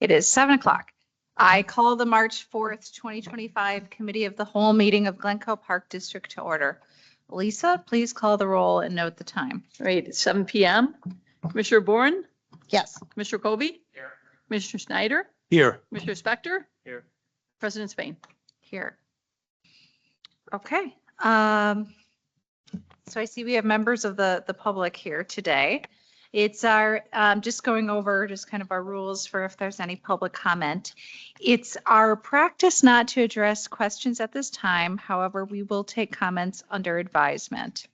It is 7 o'clock. I call the March 4th, 2025 Committee of the Whole meeting of Glencoe Park District to order. Lisa, please call the roll and note the time. Right, it's 7 p.m. Commissioner Bourne? Yes. Commissioner Kobe? Here. Commissioner Schneider? Here. Commissioner Spector? Here. President Spain? Here. Okay. So I see we have members of the public here today. It's our, just going over just kind of our rules for if there's any public comment. It's our practice not to address questions at this time. However, we will take comments under advisement.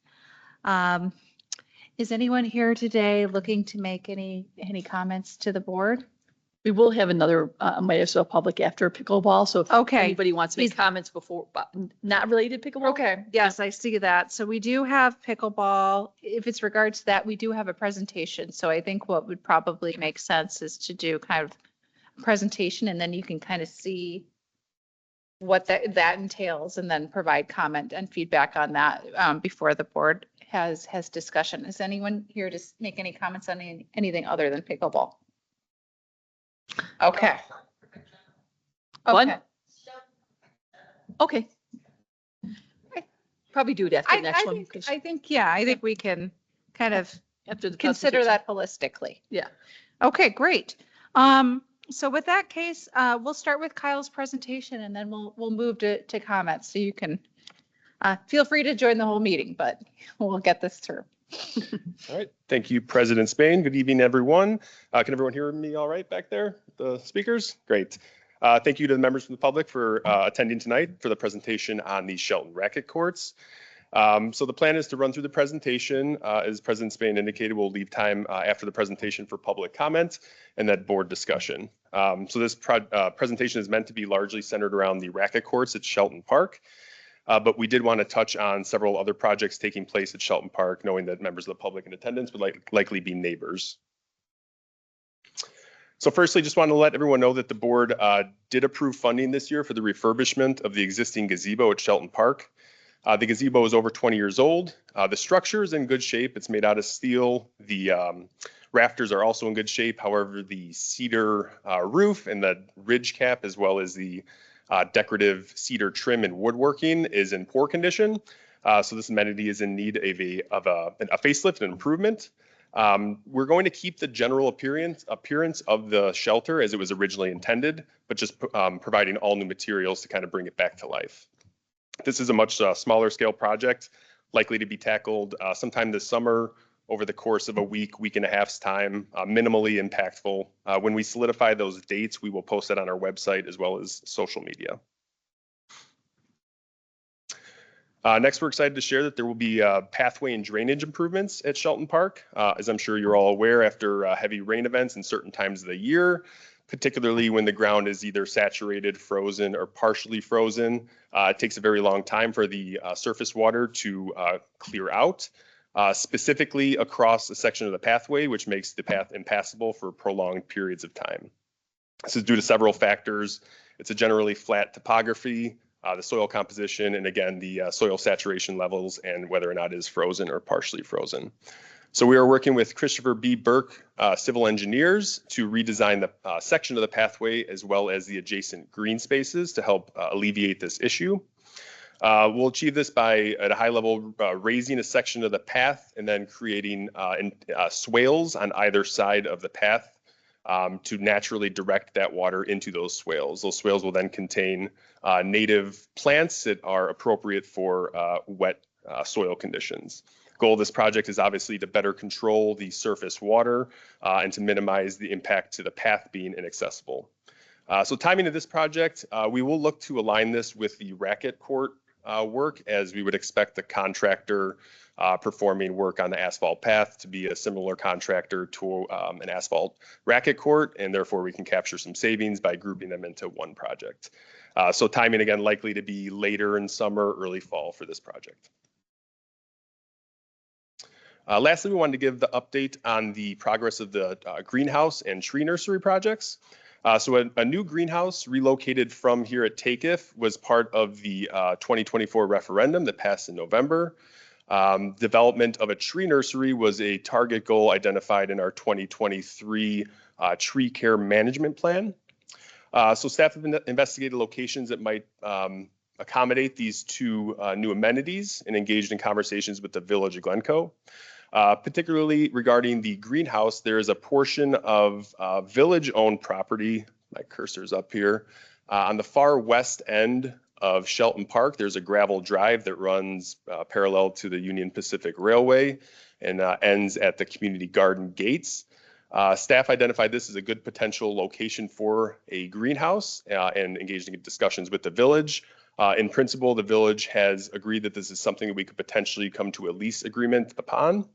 Is anyone here today looking to make any comments to the board? We will have another MISO public after pickleball, so if Okay. anybody wants to make comments before, not related to pickleball. Okay, yes, I see that. So we do have pickleball. If it's regards to that, we do have a presentation. So I think what would probably make sense is to do kind of a presentation and then you can kind of see what that entails and then provide comment and feedback on that before the board has discussion. Is anyone here to make any comments on anything other than pickleball? Okay. What? Okay. Okay. Probably do it after the next one. I think we can kind of After the consider presentation. that holistically. Yeah. Okay, great. So with that case, we'll start with Kyle's presentation and then we'll move to comments. So you can feel free to join the whole meeting, but we'll get this through. All right. Thank you, President Spain. Good evening, everyone. Can everyone hear me all right back there? The speakers? Great. Thank you to the members from the public for attending tonight for the presentation on the Shelton Racket Courts. So the plan is to run through the presentation. As President Spain indicated, we'll leave time after the presentation for public comment and then board discussion. So this presentation is meant to be largely centered around the racket courts at Shelton Park. But we did want to touch on several other projects taking place at Shelton Park, knowing that members of the public in attendance would likely be neighbors. So firstly, just wanted to let everyone know that the board did approve funding this year for the refurbishment of the existing gazebo at Shelton Park. The gazebo is over 20 years old. The structure is in good shape. It's made out of steel. The rafters are also in good shape. However, the cedar roof and the ridge cap, as well as the decorative cedar trim and woodworking, is in poor condition. So this amenity is in need of a facelift and improvement. We're going to keep the general appearance of the shelter as it was originally intended, but just providing all new materials to kind of bring it back to life. This is a much smaller scale project, likely to be tackled sometime this summer over the course of a week and a half's time, minimally impactful. When we solidify those dates, we will post that on our website as well as social media. Next, we're excited to share that there will be pathway and drainage improvements at Shelton Park. As I'm sure you're all aware, after heavy rain events in certain times of the year, particularly when the ground is either saturated, frozen, or partially frozen, it takes a very long time for the surface water to clear out. Specifically across a section of the pathway, which makes the path impassable for prolonged periods of time. This is due to several factors. It's a generally flat topography, the soil composition, and again, the soil saturation levels and whether or not it is frozen or partially frozen. So we are working with Christopher B. Burke civil engineers to redesign the section of the pathway as well as the adjacent green spaces to help alleviate this issue. We'll achieve this by, at a high level, raising a section of the path and then creating swales on either side of the path to naturally direct that water into those swales. Those swales will then contain native plants that are appropriate for wet soil conditions. Goal of this project is obviously to better control the surface water and to minimize the impact to the path being inaccessible. So timing of this project, we will look to align this with the racket court work, as we would expect the contractor performing work on the asphalt path to be a similar contractor to an asphalt racket court, and therefore we can capture some savings by grouping them into one project. So timing, again, likely to be later in summer, early fall for this project. Lastly, we wanted to give the update on the progress of the greenhouse and tree nursery projects. So a new greenhouse relocated from here at Takeif was part of the 2024 referendum that passed in November. Development of a tree nursery was a target goal identified in our 2023 tree care management plan. So staff have investigated locations that might accommodate these two new amenities and engaged in conversations with the Village of Glencoe. Particularly regarding the greenhouse, there is a portion of village-owned property, my cursor's up here, on the far west end of Shelton Park. There's a gravel drive that runs parallel to the Union Pacific Railway and ends at the community garden gates. Staff identified this as a good potential location for a greenhouse and engaged in discussions with the village. In principle, the village has agreed that this is something that we could potentially come to a lease agreement upon.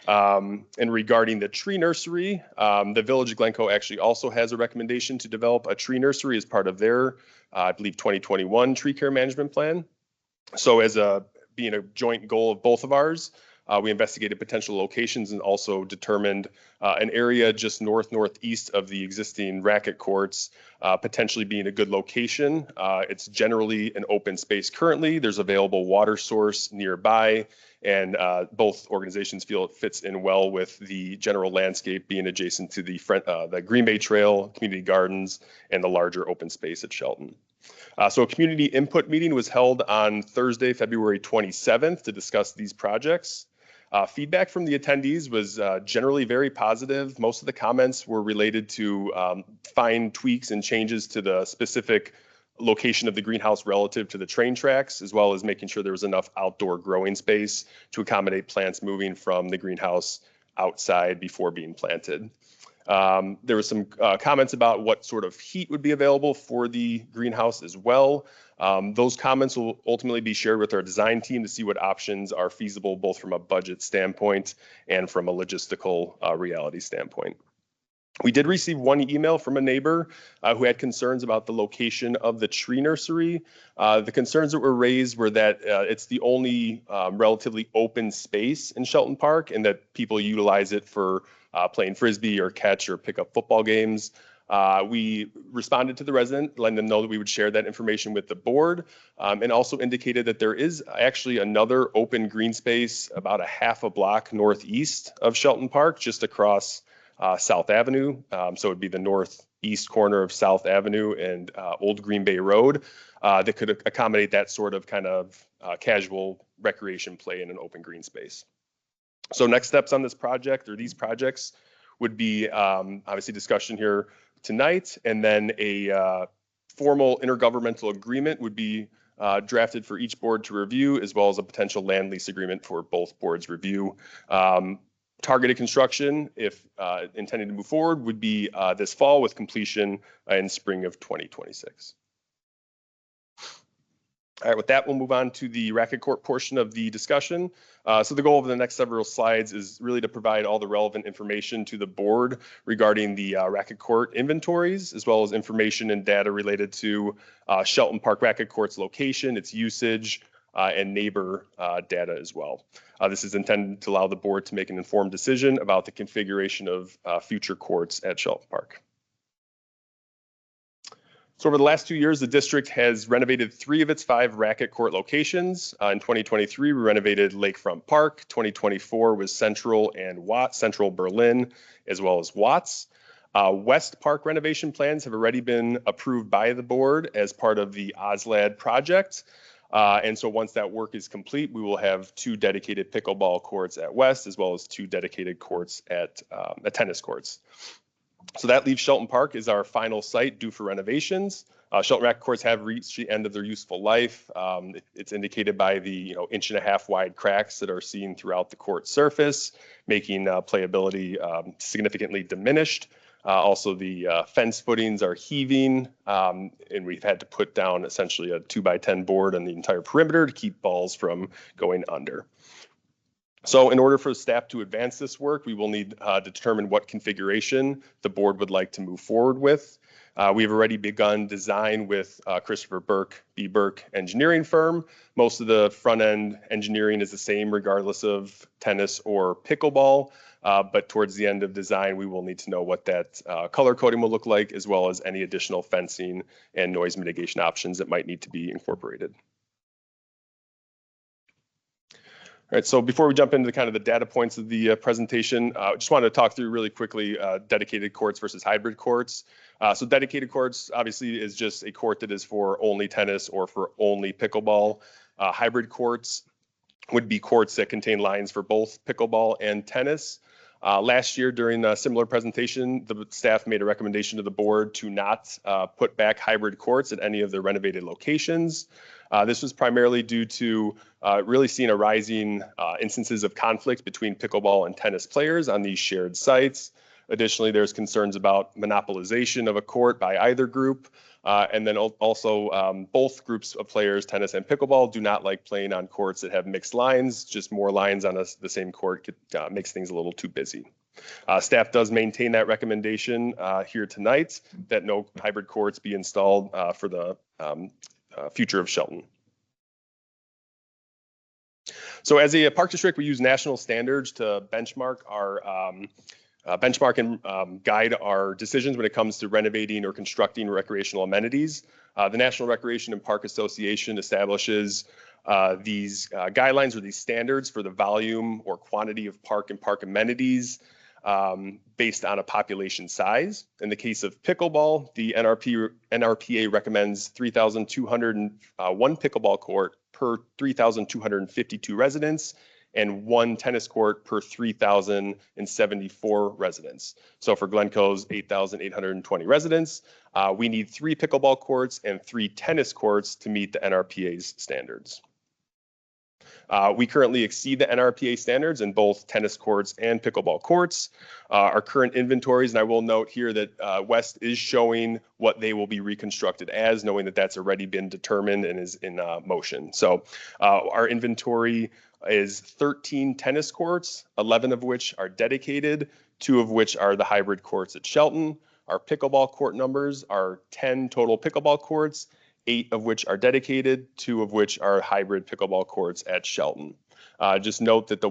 And regarding the tree nursery, the Village of Glencoe actually also has a recommendation to develop a tree nursery as part of their, I believe, 2021 tree care management plan. So as being a joint goal of both of ours, we investigated potential locations and also determined an area just northeast of the existing racket courts, potentially being a good location. It's generally an open space currently. There's available water source nearby, and both organizations feel it fits in well with the general landscape being adjacent to the Green Bay Trail, community gardens, and the larger open space at Shelton. So a community input meeting was held on Thursday, February 27th to discuss these projects. Feedback from the attendees was generally very positive. Most of the comments were related to fine tweaks and changes to the specific location of the greenhouse relative to the train tracks, as well as making sure there was enough outdoor growing space to accommodate plants moving from the greenhouse outside before being planted. There were some comments about what sort of heat would be available for the greenhouse as well. Those comments will ultimately be shared with our design team to see what options are feasible, both from a budget standpoint and from a logistical reality standpoint. We did receive one email from a neighbor who had concerns about the location of the tree nursery. The concerns that were raised were that it's the only relatively open space in Shelton Park and that people utilize it for playing Frisbee or catch or pick up football games. We responded to the resident, letting them know that we would share that information with the board, and also indicated that there is actually another open green space about a half a block northeast of Shelton Park, just across South Avenue. So it would be the northeast corner of South Avenue and Old Green Bay Road that could accommodate that sort of kind of casual recreation play in an open green space. So next steps on this project or these projects would be obviously discussion here tonight, and then a formal intergovernmental agreement would be drafted for each board to review, as well as a potential land lease agreement for both boards' review. Targeted construction, if intended to move forward, would be this fall with completion in spring of 2026. All right, with that, we'll move on to the racket court portion of the discussion. So the goal of the next several slides is really to provide all the relevant information to the board regarding the racket court inventories, as well as information and data related to Shelton Park racket court's location, its usage, and neighbor data as well. This is intended to allow the board to make an informed decision about the configuration of future courts at Shelton Park. So over the last 2 years, the district has renovated 3 of its 5 racket court locations. In 2023, we renovated Lakefront Park. 2024 was Central and Watts, Central Berlin, as well as Watts. West Park renovation plans have already been approved by the board as part of the OSLAD project. And so once that work is complete, we will have 2 dedicated pickleball courts at West, as well as 2 dedicated courts at tennis courts. So that leaves Shelton Park as our final site due for renovations. Shelton racket courts have reached the end of their useful life. It's indicated by the 1.5-inch wide cracks that are seen throughout the court surface, making playability significantly diminished. Also, the fence footings are heaving, and we've had to put down essentially a 2x10 board on the entire perimeter to keep balls from going under. So in order for the staff to advance this work, we will need to determine what configuration the board would like to move forward with. We've already begun design with Christopher Burke, B. Burke engineering firm. Most of the front end engineering is the same regardless of tennis or pickleball. But towards the end of design, we will need to know what that color coding will look like, as well as any additional fencing and noise mitigation options that might need to be incorporated. All right, so before we jump into kind of the data points of the presentation, just wanted to talk through really quickly dedicated courts versus hybrid courts. So dedicated courts obviously is just a court that is for only tennis or for only pickleball. Hybrid courts would be courts that contain lines for both pickleball and tennis. Last year during a similar presentation, the staff made a recommendation to the board to not put back hybrid courts at any of the renovated locations. This was primarily due to really seeing a rising instances of conflict between pickleball and tennis players on these shared sites. Additionally, there's concerns about monopolization of a court by either group. And then also both groups of players, tennis and pickleball, do not like playing on courts that have mixed lines. Just more lines on the same court makes things a little too busy. Staff does maintain that recommendation here tonight that no hybrid courts be installed for the future of Shelton. So as a park district, we use national standards to benchmark and guide our decisions when it comes to renovating or constructing recreational amenities. The National Recreation and Park Association establishes these guidelines or these standards for the volume or quantity of park and park amenities based on a population size. In the case of pickleball, the NRPA recommends 3,201 pickleball court per 3,252 residents and one tennis court per 3,074 residents. So for Glencoe's 8,820 residents, we need 3 pickleball courts and 3 tennis courts to meet the NRPA's standards. We currently exceed the NRPA standards in both tennis courts and pickleball courts. Our current inventories, and I will note here that West is showing what they will be reconstructed as, knowing that that's already been determined and is in motion. So our inventory is 13 tennis courts, 11 of which are dedicated, 2 of which are the hybrid courts at Shelton. Our pickleball court numbers are 10 total pickleball courts, 8 of which are dedicated, 2 of which are hybrid pickleball courts at Shelton. Just note that the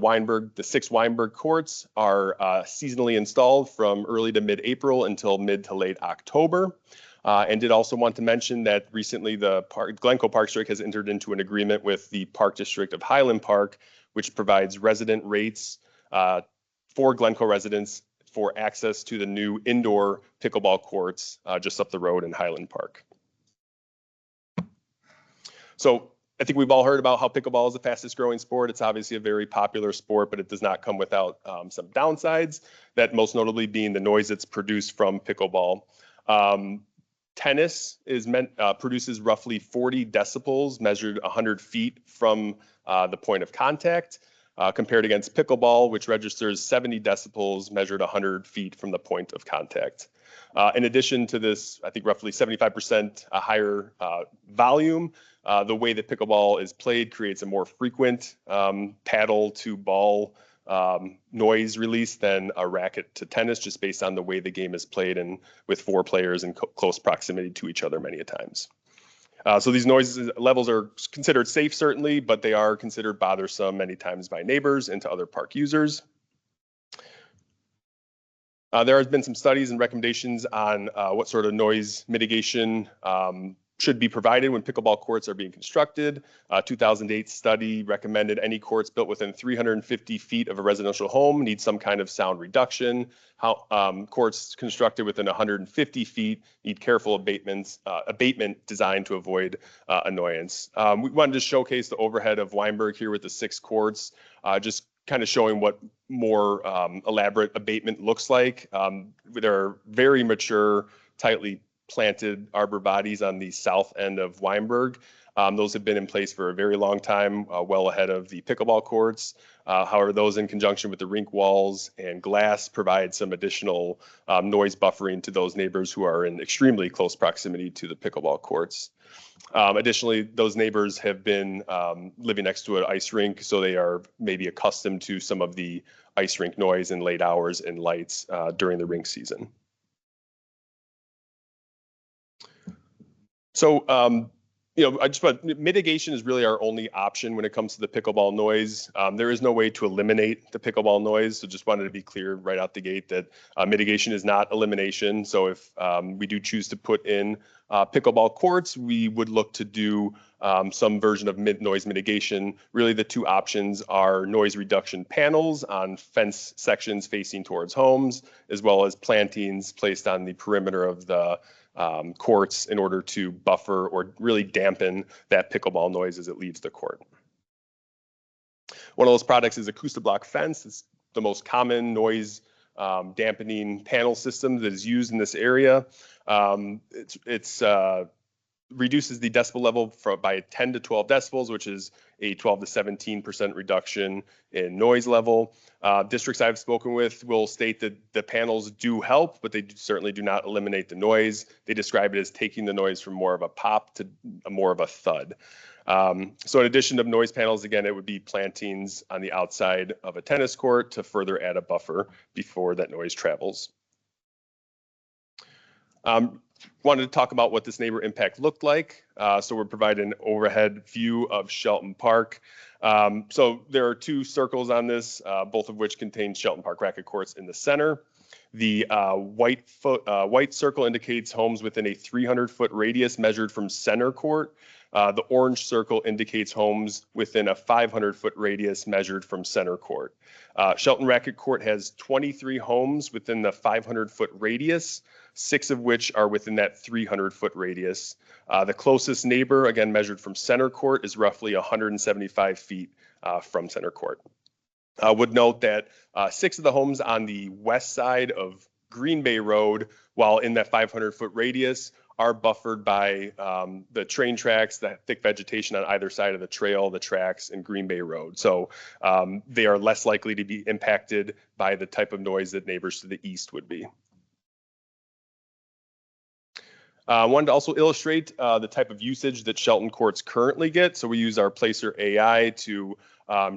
6 Weinberg courts are seasonally installed from early to mid-April until mid to late October. And did also want to mention that recently the Glencoe Park District has entered into an agreement with the Park District of Highland Park, which provides resident rates for Glencoe residents for access to the new indoor pickleball courts just up the road in Highland Park. So I think we've all heard about how pickleball is the fastest growing sport. It's obviously a very popular sport, but it does not come without some downsides, that most notably being the noise that's produced from pickleball. Tennis produces roughly 40 decibels measured 100 feet from the point of contact, compared against pickleball, which registers 70 decibels measured 100 feet from the point of contact. In addition to this, I think roughly 75% higher volume, the way that pickleball is played creates a more frequent paddle to ball noise release than a racket to tennis, just based on the way the game is played and with 4 players in close proximity to each other many a times. So these noise levels are considered safe, certainly, but they are considered bothersome many times by neighbors and to other park users. There has been some studies and recommendations on what sort of noise mitigation should be provided when pickleball courts are being constructed. A 2008 study recommended any courts built within 350 feet of a residential home need some kind of sound reduction. Courts constructed within 150 feet need careful abatement designed to avoid annoyance. We wanted to showcase the overhead of Weinberg here with the 6 courts, just kind of showing what more elaborate abatement looks like. There are very mature, tightly planted arbor bodies on the south end of Weinberg. Those have been in place for a very long time, well ahead of the pickleball courts. However, those in conjunction with the rink walls and glass provide some additional noise buffering to those neighbors who are in extremely close proximity to the pickleball courts. Additionally, those neighbors have been living next to an ice rink, so they are maybe accustomed to some of the ice rink noise in late hours and lights during the rink season. So I just want mitigation is really our only option when it comes to the pickleball noise. There is no way to eliminate the pickleball noise. So just wanted to be clear right out the gate that mitigation is not elimination. So if we do choose to put in pickleball courts, we would look to do some version of noise mitigation. Really, the two options are noise reduction panels on fence sections facing towards homes, as well as plantings placed on the perimeter of the courts in order to buffer or really dampen that pickleball noise as it leaves the court. One of those products is Acoustablock fence. It's the most common noise dampening panel system that is used in this area. It's reduces the decibel level by 10 to 12 decibels, which is a 12 to 17% reduction in noise level. Districts I've spoken with will state that the panels do help, but they certainly do not eliminate the noise. They describe it as taking the noise from more of a pop to more of a thud. So in addition to noise panels, again, it would be plantings on the outside of a tennis court to further add a buffer before that noise travels. Wanted to talk about what this neighbor impact looked like. So we're providing an overhead view of Shelton Park. So there are two circles on this, both of which contain Shelton Park racket courts in the center. The white circle indicates homes within a 300-foot radius measured from center court. The orange circle indicates homes within a 500-foot radius measured from center court. Shelton Racket Court has 23 homes within the 500-foot radius, 6 of which are within that 300-foot radius. The closest neighbor, again measured from center court, is roughly 175 feet from center court. Would note that 6 of the homes on the west side of Green Bay Road, while in that 500-foot radius, are buffered by the train tracks, the thick vegetation on either side of the trail, the tracks, and Green Bay Road. So they are less likely to be impacted by the type of noise that neighbors to the east would be. Wanted to also illustrate the type of usage that Shelton courts currently get. So we use our Placer AI to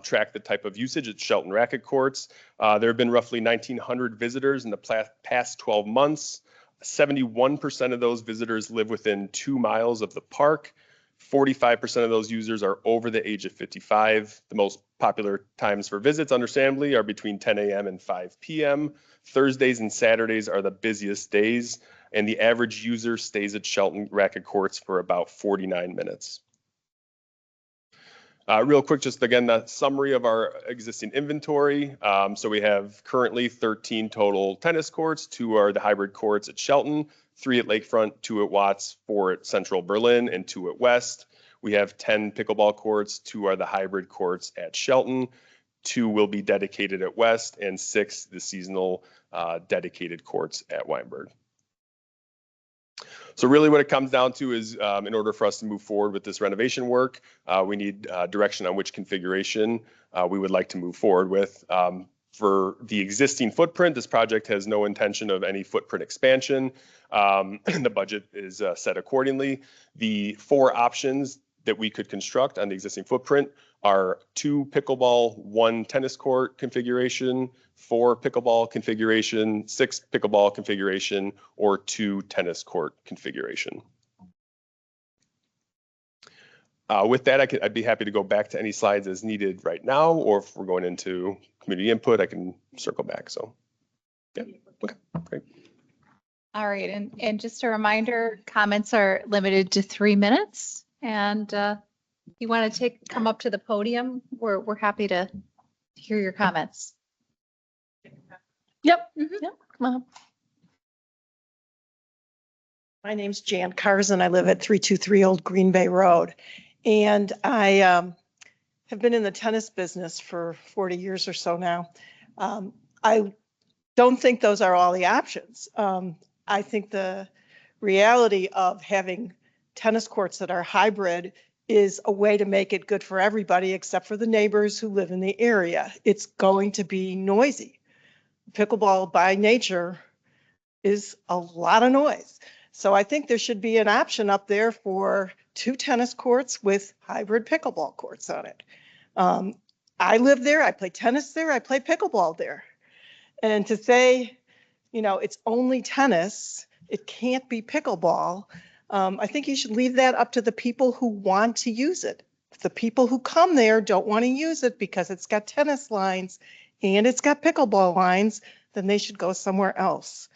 track the type of usage at Shelton racket courts. There have been roughly 1,900 visitors in the past 12 months. 71% of those visitors live within 2 miles of the park. 45% of those users are over the age of 55. The most popular times for visits, understandably, are between 10 a.m. and 5 p.m. Thursdays and Saturdays are the busiest days, and the average user stays at Shelton racket courts for about 49 minutes. Real quick, just again, the summary of our existing inventory. So we have currently 13 total tennis courts. 2 are the hybrid courts at Shelton, 3 at Lakefront, 2 at Watts, 4 at Central Berlin, and 2 at West. We have 10 pickleball courts. 2 are the hybrid courts at Shelton. 2 will be dedicated at West, and 6 the seasonal dedicated courts at Weinberg. So really what it comes down to is in order for us to move forward with this renovation work, we need direction on which configuration we would like to move forward with. For the existing footprint, this project has no intention of any footprint expansion. The budget is set accordingly. The 4 options that we could construct on the existing footprint are 2 pickleball, 1 tennis court configuration, 4 pickleball configuration, 6 pickleball configuration, or 2 tennis court configuration. With that, I'd be happy to go back to any slides as needed right now, or if we're going into community input, I can circle back. So, yeah, okay, great. All right, and just a reminder, comments are limited to 3 minutes. And you want to come up to the podium, we're happy to hear your comments. Yep. Yep. Come on up. My name's Jan Carson. I live at 323 Old Green Bay Road. And I have been in the tennis business for 40 years or so now. I don't think those are all the options. I think the reality of having tennis courts that are hybrid is a way to make it good for everybody except for the neighbors who live in the area. It's going to be noisy. Pickleball by nature is a lot of noise. So I think there should be an option up there for 2 tennis courts with hybrid pickleball courts on it. I live there, I play tennis there, I play pickleball there. And to say, you know, it's only tennis, it can't be pickleball, I think you should leave that up to the people who want to use it. If the people who come there don't want to use it because it's got tennis lines and it's got pickleball lines, then they should go somewhere else.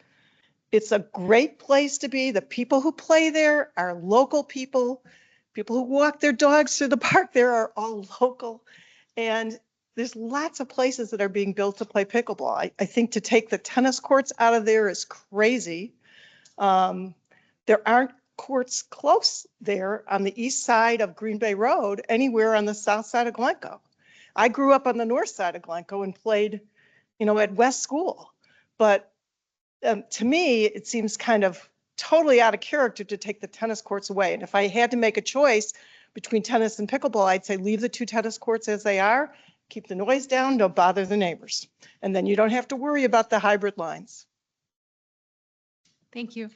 It's a great place to be. The people who play there are local people. People who walk their dogs through the park there are all local. And there's lots of places that are being built to play pickleball. I think to take the tennis courts out of there is crazy. There aren't courts close there on the east side of Green Bay Road, anywhere on the south side of Glencoe. I grew up on the north side of Glencoe and played, at West School. But to me, it seems kind of totally out of character to take the tennis courts away. And if I had to make a choice between tennis and pickleball, I'd say leave the two tennis courts as they are, keep the noise down, don't bother the neighbors. And then you don't have to worry about the hybrid lines. Thank you.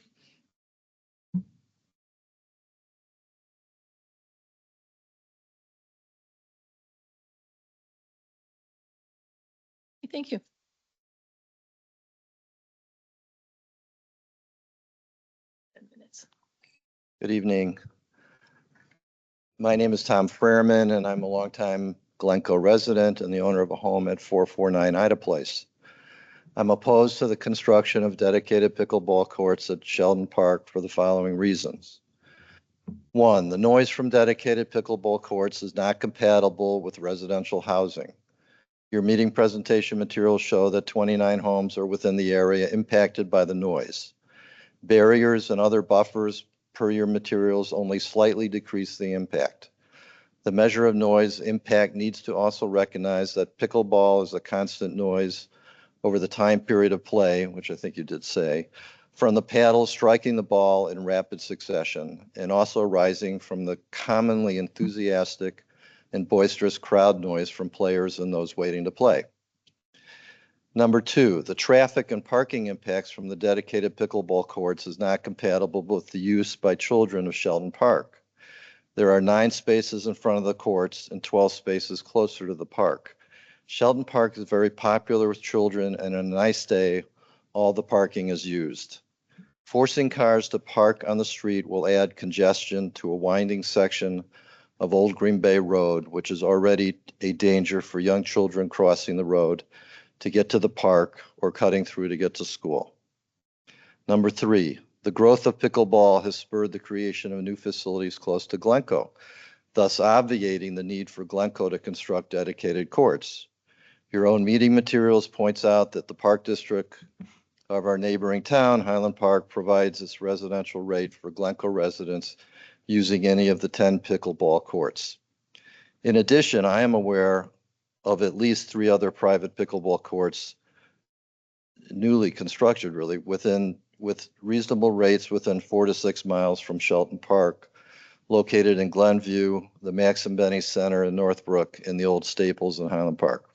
Thank you. Good evening. My name is Tom Freerman, and I'm a longtime Glencoe resident and the owner of a home at 449 Ida Place. I'm opposed to the construction of dedicated pickleball courts at Sheldon Park for the following reasons. One, the noise from dedicated pickleball courts is not compatible with residential housing. Your meeting presentation materials show that 29 homes are within the area impacted by the noise. Barriers and other buffers per your materials only slightly decrease the impact. The measure of noise impact needs to also recognize that pickleball is a constant noise over the time period of play, which I think you did say, from the paddle striking the ball in rapid succession, and also arising from the commonly enthusiastic and boisterous crowd noise from players and those waiting to play. Number two, the traffic and parking impacts from the dedicated pickleball courts is not compatible with the use by children of Sheldon Park. There are 9 spaces in front of the courts and 12 spaces closer to the park. Sheldon Park is very popular with children, and on a nice day, all the parking is used. Forcing cars to park on the street will add congestion to a winding section of Old Green Bay Road, which is already a danger for young children crossing the road to get to the park or cutting through to get to school. Number 3, the growth of pickleball has spurred the creation of new facilities close to Glencoe, thus obviating the need for Glencoe to construct dedicated courts. Your own meeting materials points out that the park district of our neighboring town, Highland Park, provides its residential rate for Glencoe residents using any of the 10 pickleball courts. In addition, I am aware of at least 3 other private pickleball courts, newly constructed really, with reasonable rates within 4 to 6 miles from Shelton Park, located in Glenview, the Max and Benny Center in Northbrook, and the old Staples in Highland Park.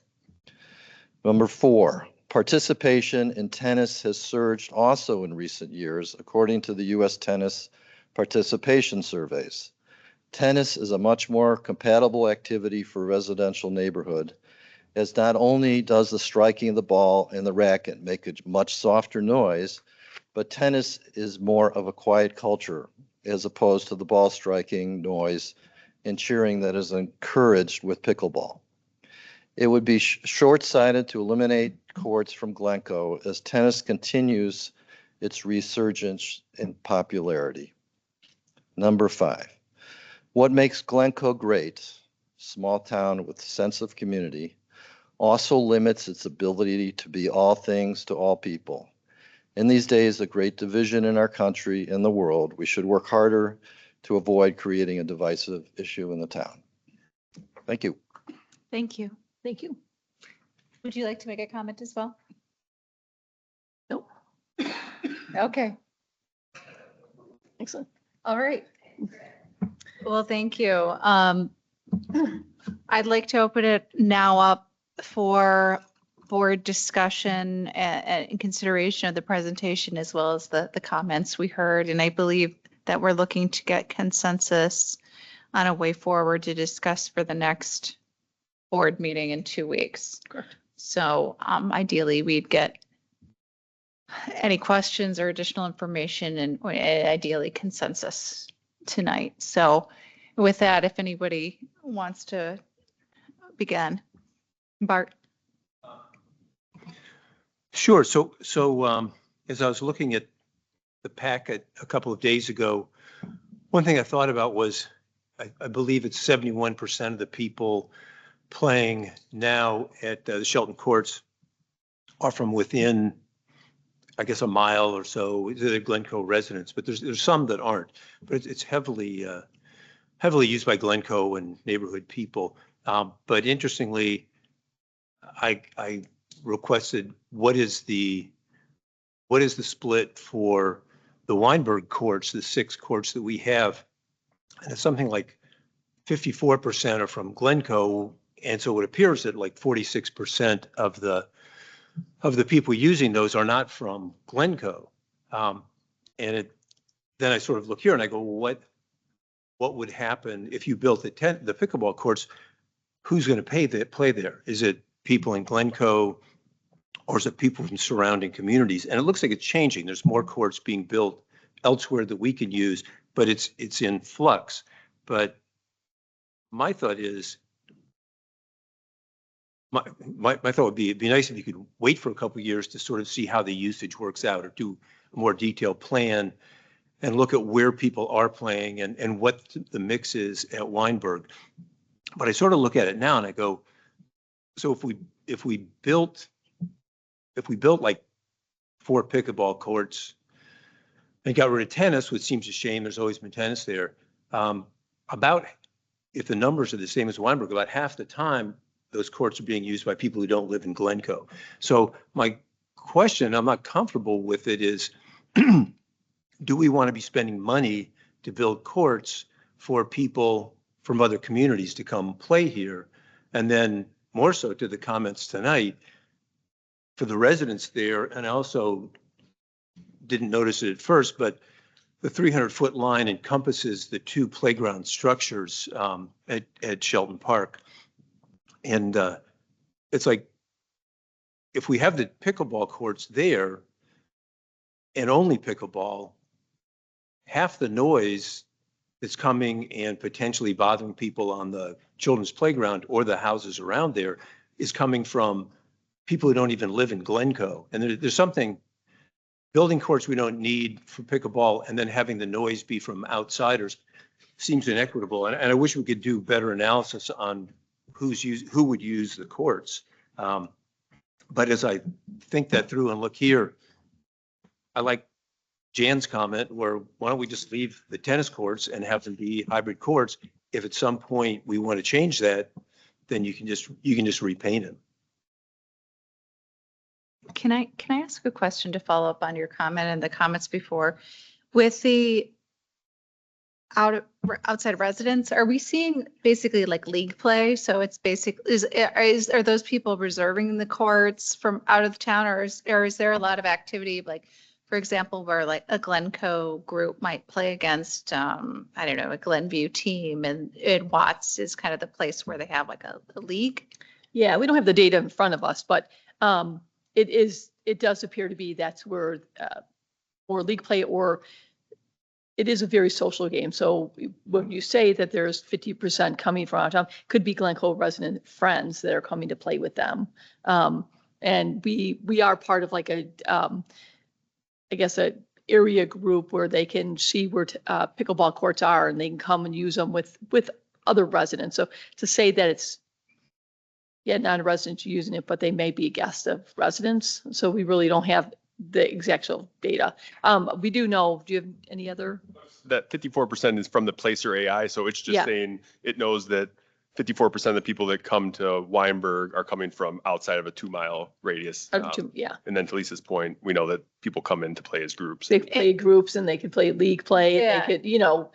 Number 4, participation in tennis has surged also in recent years, according to the U.S. Tennis Participation Surveys. Tennis is a much more compatible activity for a residential neighborhood, as not only does the striking of the ball and the racket make a much softer noise, but tennis is more of a quiet culture as opposed to the ball striking noise and cheering that is encouraged with pickleball. It would be short-sighted to eliminate courts from Glencoe as tennis continues its resurgence in popularity. Number 5, what makes Glencoe great, small town with a sense of community, also limits its ability to be all things to all people. In these days of great division in our country and the world, we should work harder to avoid creating a divisive issue in the town. Thank you. Thank you. Thank you. Would you like to make a comment as well? Nope. Okay. Excellent. All right. Well, thank you. I'd like to open it now up for board discussion and consideration of the presentation as well as the comments we heard. And I believe that we're looking to get consensus on a way forward to discuss for the next board meeting in 2 weeks. Correct. So ideally, we'd get any questions or additional information and ideally consensus tonight. So with that, if anybody wants to begin. Bart? Sure. So as I was looking at the packet a couple of days ago, one thing I thought about was I believe it's 71% of the people playing now at the Shelton courts are from within, I guess, a mile or so. They're Glencoe residents, but there's some that aren't. But it's heavily used by Glencoe and neighborhood people. But interestingly, I requested what is the split for the Weinberg courts, the 6 courts that we have, and it's something like 54% are from Glencoe, and so it appears that like 46% of the people using those are not from Glencoe. Then I sort of look here and I go, well, what would happen if you built the pickleball courts? Who's going to play there? Is it people in Glencoe, or is it people from surrounding communities? And it looks like it's changing. There's more courts being built elsewhere that we can use, but it's in flux. But my thought is, my thought would be, it'd be nice if you could wait for a couple of years to sort of see how the usage works out, or do a more detailed plan and look at where people are playing and what the mix is at Weinberg. But I sort of look at it now and I go, so if we built like 4 pickleball courts and got rid of tennis, which seems a shame, there's always been tennis there, about, if the numbers are the same as Weinberg, about half the time those courts are being used by people who don't live in Glencoe. So my question, I'm not comfortable with it, is do we want to be spending money to build courts for people from other communities to come play here? And then more so to the comments tonight, for the residents there, and I also didn't notice it at first, but the 300-foot line encompasses the 2 playground structures at Shelton Park. And it's like, if we have the pickleball courts there and only pickleball, half the noise that's coming and potentially bothering people on the children's playground or the houses around there is coming from people who don't even live in Glencoe. And there's something, building courts we don't need for pickleball and then having the noise be from outsiders seems inequitable. And I wish we could do better analysis on who would use the courts. But as I think that through and look here, I like Jan's comment where, why don't we just leave the tennis courts and have them be hybrid courts? If at some point we want to change that, then you can just repaint them. Can I ask a question to follow up on your comment and the comments before? With the outside residents, are we seeing basically like league play? So it's are those people reserving the courts from out of town, or is there a lot of activity, like, for example, where like a Glencoe group might play against, I don't know, a Glenview team, and Watts is kind of the place where they have like a league? Yeah, we don't have the data in front of us, but it does appear to be that's where more league play, or it is a very social game. So when you say that there's 50% coming from out of town, could be Glencoe resident friends that are coming to play with them. And we are part of like I guess a area group where they can see where pickleball courts are, and they can come and use them with other residents. So to say that it's, yeah, non-residents using it, but they may be a guest of residents. So we really don't have the exact data. We do know, do you have any other? That 54% is from the Placer AI, so it's just saying it knows that 54% of the people that come to Weinberg are coming from outside of a 2-mile radius. Yeah. And then to Lisa's point, we know that people come in to play as groups. They play groups and they could play league play. Yeah. They could,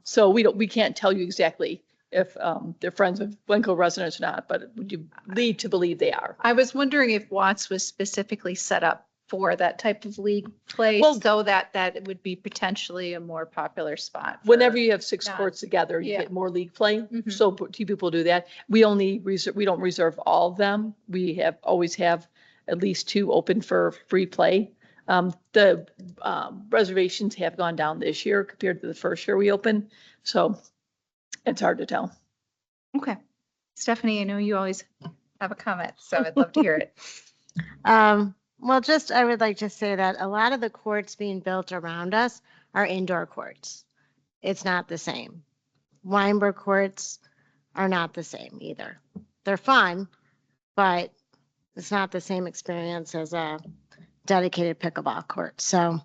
so we can't tell you exactly if they're friends with Glencoe residents or not, but would you lead to believe they are? I was wondering if Watts was specifically set up for that type of league play, Well, so that it would be potentially a more popular spot. Whenever you have 6 Yeah. courts together, you Yeah. get more league play. Mhm. So 2 people do that. We don't reserve all of them. We always have at least 2 open for free play. The reservations have gone down this year compared to the first year we opened, so it's hard to tell. Okay. Stephanie, I know you always have a comment, so I'd love to hear it. Well, just, I would like to say that a lot of the courts being built around us are indoor courts. It's not the same. Weinberg courts are not the same either. They're fun, but it's not the same experience as a dedicated pickleball court. So,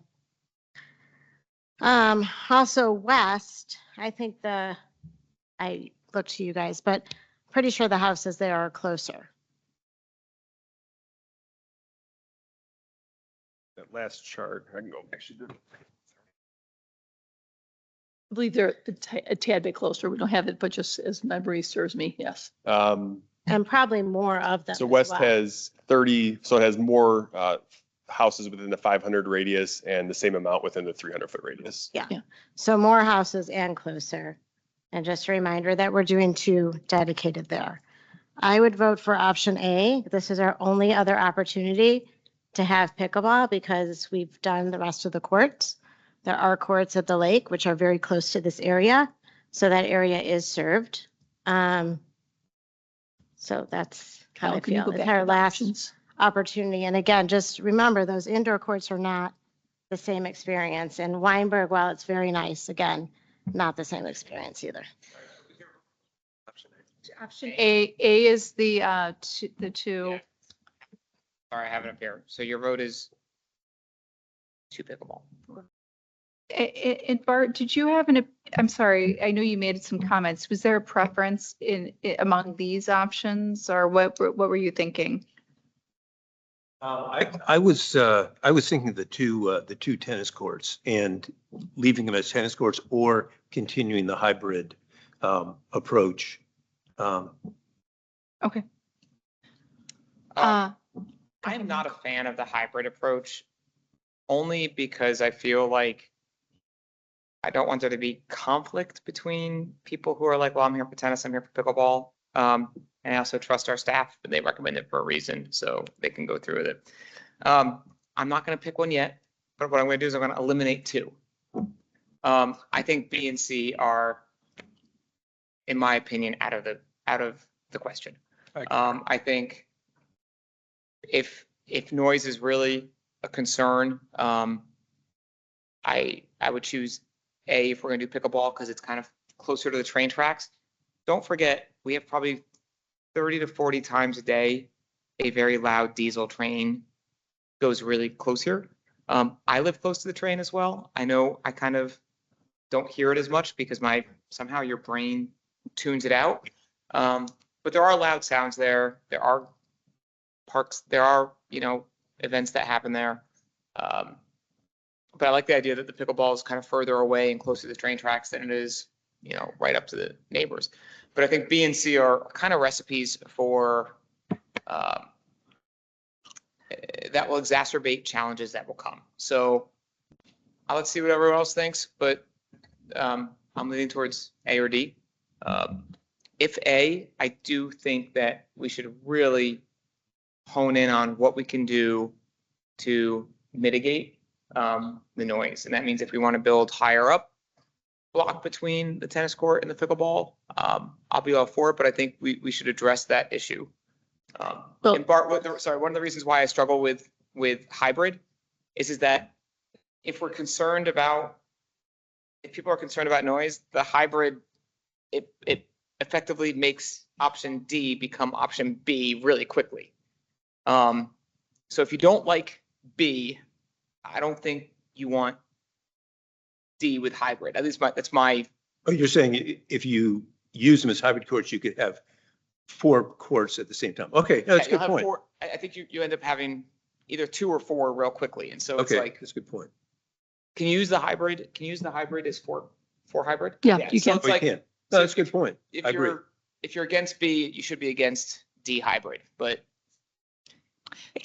also west, I think I look to you guys, but pretty sure the houses there are closer. That last chart, I can go actually. I believe they're a tad bit closer. We don't have it, but just as memory serves me, yes. And probably more of them. So as West well. has 30, so it has more houses within the 500 radius and the same amount within the 300-foot radius. So more houses and closer. And just a reminder that we're doing 2 dedicated there. I would vote for option A. This is our only other opportunity to have pickleball because we've done the rest of the courts. There are courts at the lake, which are very close to this area. So that area is served. So that's how Kyle, I can you feel. go It's back to our the last options? opportunity. And again, just remember those indoor courts are not the same experience. And Weinberg, while it's very nice, again, not the same experience either. Option A is the two. Yeah. Sorry, I have it up here. So your vote is 2 pickleball. And Bart, did you have I'm sorry, I know you made some comments. Was there a preference among these options or what were you thinking? I was thinking the two tennis courts and leaving them as tennis courts or continuing the hybrid approach. Okay. I'm not a fan of the hybrid approach, only because I feel like I don't want there to be conflict between people who are like, well, I'm here for tennis, I'm here for pickleball. And I also trust our staff, but they recommend it for a reason, so they can go through with it. I'm not going to pick one yet, but what I'm going to do is I'm going to eliminate 2. I think B and C are, in my opinion, out of the question. I think if noise is really a concern, I would choose A if we're going to do pickleball because it's kind of closer to the train tracks. Don't forget, we have probably 30 to 40 times a day a very loud diesel train goes really close here. I live close to the train as well. I know I kind of don't hear it as much because somehow your brain tunes it out. But there are loud sounds there. There are parks, there are, events that happen there. But I like the idea that the pickleball is kind of further away and closer to the train tracks than it is, right up to the neighbors. But I think B and C are kind of recipes for that will exacerbate challenges that will come. So let's see what everyone else thinks, but I'm leaning towards A or D. If A, I do think that we should really hone in on what we can do to mitigate the noise. And that means if we want to build higher up block between the tennis court and the pickleball, I'll be all for it, but I think we should address that issue. And Bart, one of the reasons why I struggle with hybrid is that if people are concerned about noise, the hybrid, it effectively makes option D become option B really quickly. So if you don't like B, I don't think you want D with hybrid. At least that's my. Oh, you're saying if you use them as hybrid courts, you could have 4 courts at the same time. Okay, no, that's a good point. I think you end up having either 2 or 4 real quickly, and so it's Okay, like, that's a good point. can you use the hybrid? Can you use the hybrid as 4 hybrid? Yeah, you so can. it's Oh, you like, can. No, that's a good point. if I agree. you're against B, you should be against D hybrid. But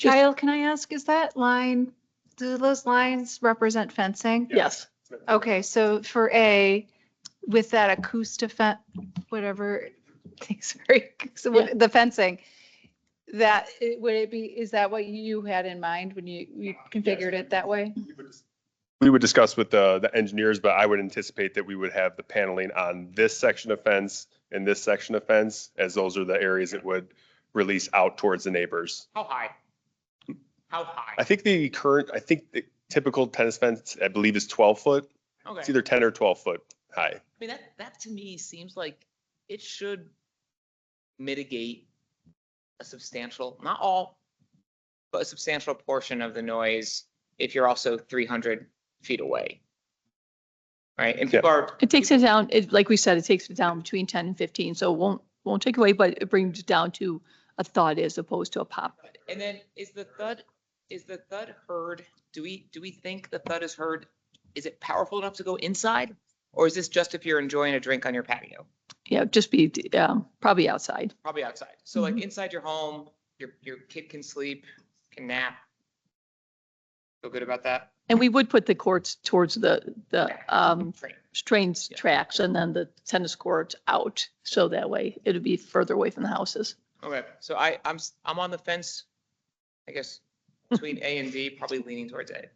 Kyle, can I ask, do those lines represent fencing? Yes. Okay, so for A, with that whatever, sorry, so Yeah. the fencing, would it be, is that what you had in mind when you configured it that way? We would discuss with the engineers, but I would anticipate that we would have the paneling on this section of fence and this section of fence, as those are the areas that would release out towards the neighbors. How high? How high? I think the typical tennis fence, I believe, is 12 foot. Okay. It's either 10 or 12 foot high. I mean, that to me seems like it should mitigate a substantial, not all, but a substantial portion of the noise if you're also 300 feet away. Right? And people are. It takes it down, like we said, it takes it down between 10 and 15, so it won't take away, but it brings it down to a thud as opposed to a pop. And then is the thud heard? Do we think the thud is heard? Is it powerful enough to go inside? Or is this just if you're enjoying a drink on your patio? Yeah, just be, probably outside. Probably outside. So like inside your home, your kid can sleep, can nap. Feel good about that? And we would put the courts towards the Great. trains tracks and then the tennis courts out. So that way it'd be further away from the houses. Okay, so I'm on the fence, I guess, between A and D, probably leaning towards A.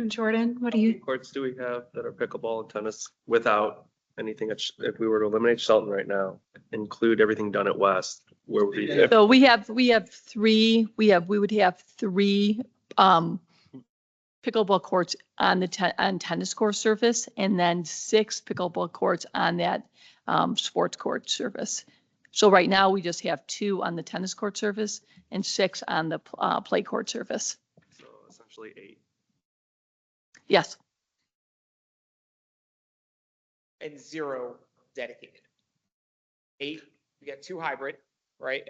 Jordan, what do How you? many courts do we have that are pickleball and tennis without anything? If we were to eliminate Shelton right now, include everything done at West, where would we? So we would have three pickleball courts on on tennis court surface and then 6 pickleball courts on that sports court surface. So right now we just have 2 on the tennis court surface and 6 on the play court surface. So essentially 8. Yes. And 0 dedicated. 8, we got 2 hybrid, right?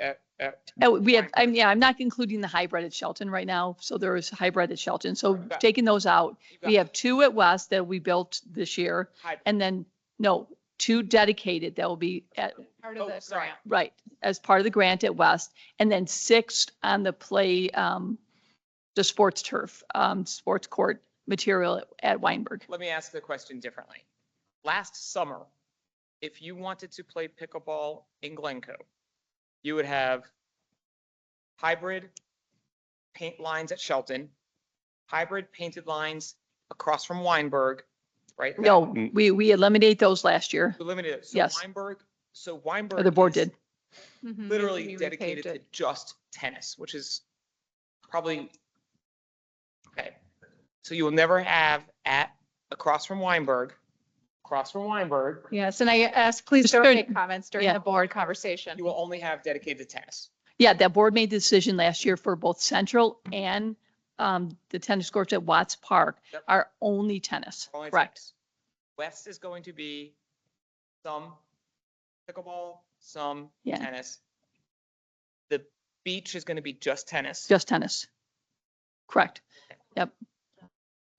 We have, I'm not including the hybrid at Shelton right now. So there is hybrid at Shelton. So Okay. taking those out, You've got we have 2 at West that we built this year. hybrid. And then, no, 2 dedicated that will be at, Part Oh, sorry. right, as part of the grant at West. And then 6 on the play, the sports turf, sports court material at Weinberg. Let me ask the question differently. Last summer, if you wanted to play pickleball in Glencoe, you would have hybrid paint lines at Shelton, hybrid painted lines across from Weinberg, right? No, Mm. we eliminated those last year. Eliminated it. So Yes. Weinberg. Or the board is did. Literally We dedicated repaved to it. just tennis, which is probably, okay. So you will never have across from Weinberg. Yes, and I asked, please Just don't turn- make comments during yeah. the board conversation. You will only have dedicated to tennis. Yeah, that board made the decision last year for both Central and the tennis courts at Watts Park Yep. are only tennis. Only Correct. tennis. West is going to be some pickleball, some Yeah. tennis. The beach is going to be just tennis. Just tennis. Correct. Yep.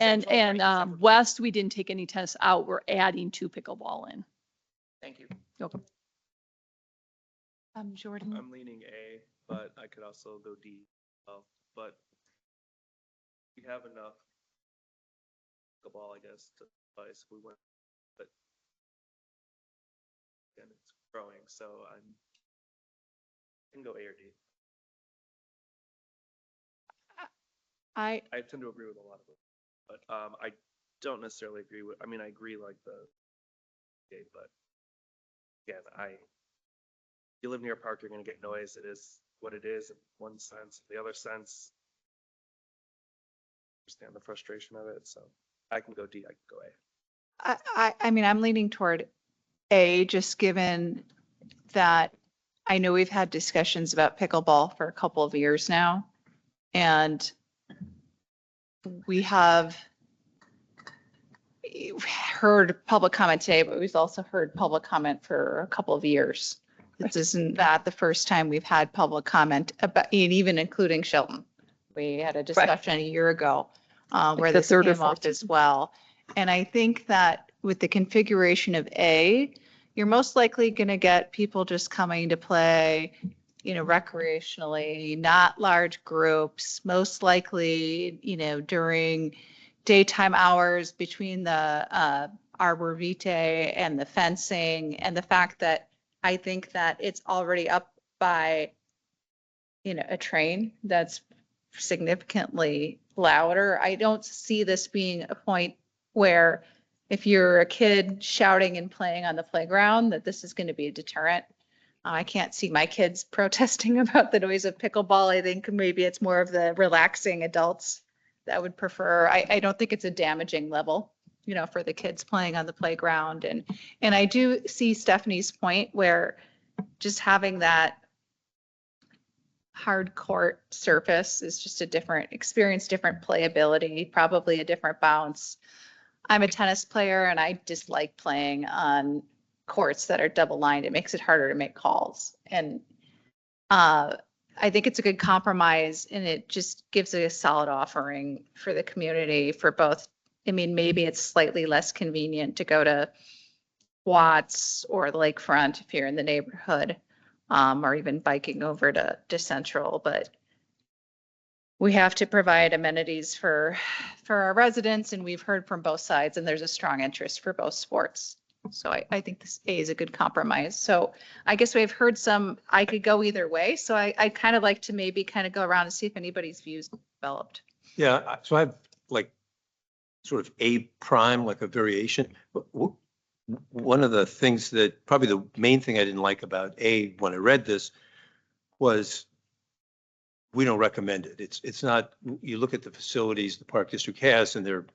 And, Central, right, Central. West, we didn't take any tennis out. We're adding 2 pickleball in. Thank you. Jordan, I'm leaning A, but I could also go D. But we have enough pickleball, I guess, to suffice if we went. But again, it's growing, so I can go A or D. I tend to agree with a lot of it, but I don't necessarily agree with. I mean, I agree like the gate, but again, you live near a park, you're going to get noise. It is what it is in one sense. In the other sense, understand the frustration of it. So I can go D. I can go A. I mean, I'm leaning toward A, just given that I know we've had discussions about pickleball for a couple of years now. And we have heard public comment today, but we've also heard public comment for a couple of years. This isn't that the first time we've had public comment about, and even including Shelton. We had a discussion a year ago where the this third or came up fourth. as well. And I think that with the configuration of A, you're most likely going to get people just coming to play, recreationally, not large groups, most likely, during daytime hours between the arbor vitae and the fencing, and the fact that I think that it's already up by a train that's significantly louder. I don't see this being a point where if you're a kid shouting and playing on the playground, that this is going to be a deterrent. I can't see my kids protesting about the noise of pickleball. I think maybe it's more of the relaxing adults that would prefer. I don't think it's a damaging level, for the kids playing on the playground. And I do see Stephanie's point where just having that hard court surface is just a different experience, different playability, probably a different bounce. I'm a tennis player and I dislike playing on courts that are double lined. It makes it harder to make calls. And I think it's a good compromise and it just gives a solid offering for the community for both. I mean, maybe it's slightly less convenient to go to Watts or the lakefront if you're in the neighborhood, or even biking over to Central, but we have to provide amenities for our residents, and we've heard from both sides, and there's a strong interest for both sports. So I think this A is a good compromise. So I guess we've heard I could go either way. So I'd kind of like to maybe kind of go around and see if anybody's views developed. Yeah, so I have like sort of A prime, like a variation. One of the things that, probably the main thing I didn't like about A when I read this was we don't recommend it. It's not, you look at the facilities the Park District has and they're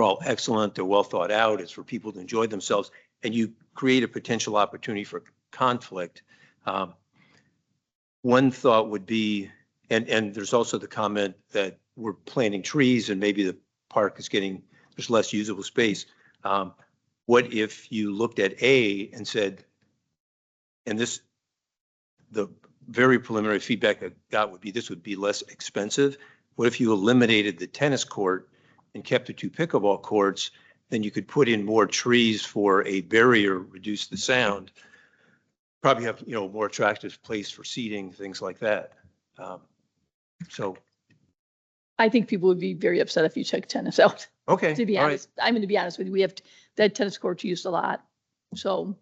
all excellent. They're well thought out. It's for people to enjoy themselves and you create a potential opportunity for conflict. One thought would be, and there's also the comment that we're planting trees and maybe the park is there's less usable space. What if you looked at A and said, and the very preliminary feedback I got would be this would be less expensive. What if you eliminated the tennis court and kept the 2 pickleball courts? Then you could put in more trees for a barrier, reduce the sound, probably have, more attractive place for seating, things like that. So. I think people would be very upset if you took tennis out. Okay. To be all honest, I'm going to be honest with you. We have that tennis court used a lot. So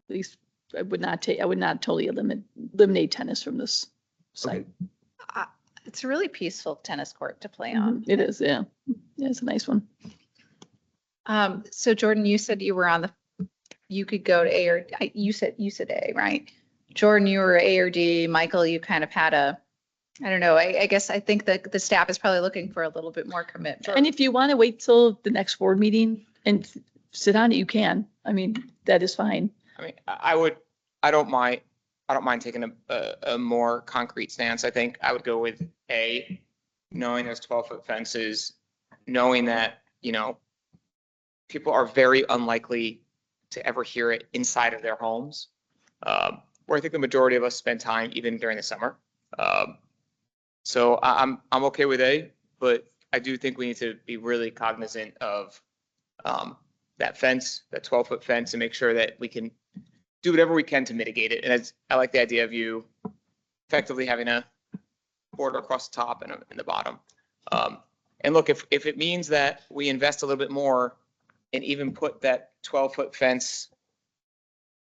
at least I would not totally eliminate tennis from this site. It's a really peaceful tennis court to play on. It is, yeah. Yeah, it's a nice one. So Jordan, you said you could go to A or you said A, right? Jordan, you were A or D. Michael, you kind of had I don't know. I guess I think that the staff is probably looking for a little bit more commitment. And if you want to wait till the next board meeting and sit on it, you can. I mean, that is fine. I mean, I don't mind taking a more concrete stance. I think I would go with A, knowing there's 12-foot fences, knowing that, people are very unlikely to ever hear it inside of their homes. Where I think the majority of us spend time even during the summer. So I'm okay with A, but I do think we need to be really cognizant of that fence, that 12-foot fence, and make sure that we can do whatever we can to mitigate it. And I like the idea of you effectively having a border across the top and in the bottom. And look, if it means that we invest a little bit more and even put that 12-foot fence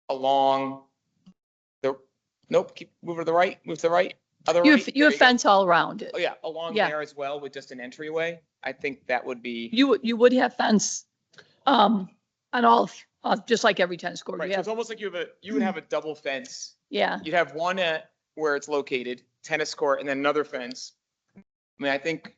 along move to the right, other You right. have, you have fence all around it. Oh, yeah, along Yeah. there as well with just an entryway. I think that would be. You would have fence on all, just like every tennis court. Right, You so have, it's almost like you would have a double fence. yeah. You'd have one at where it's located, tennis court, and then another fence. I mean, I think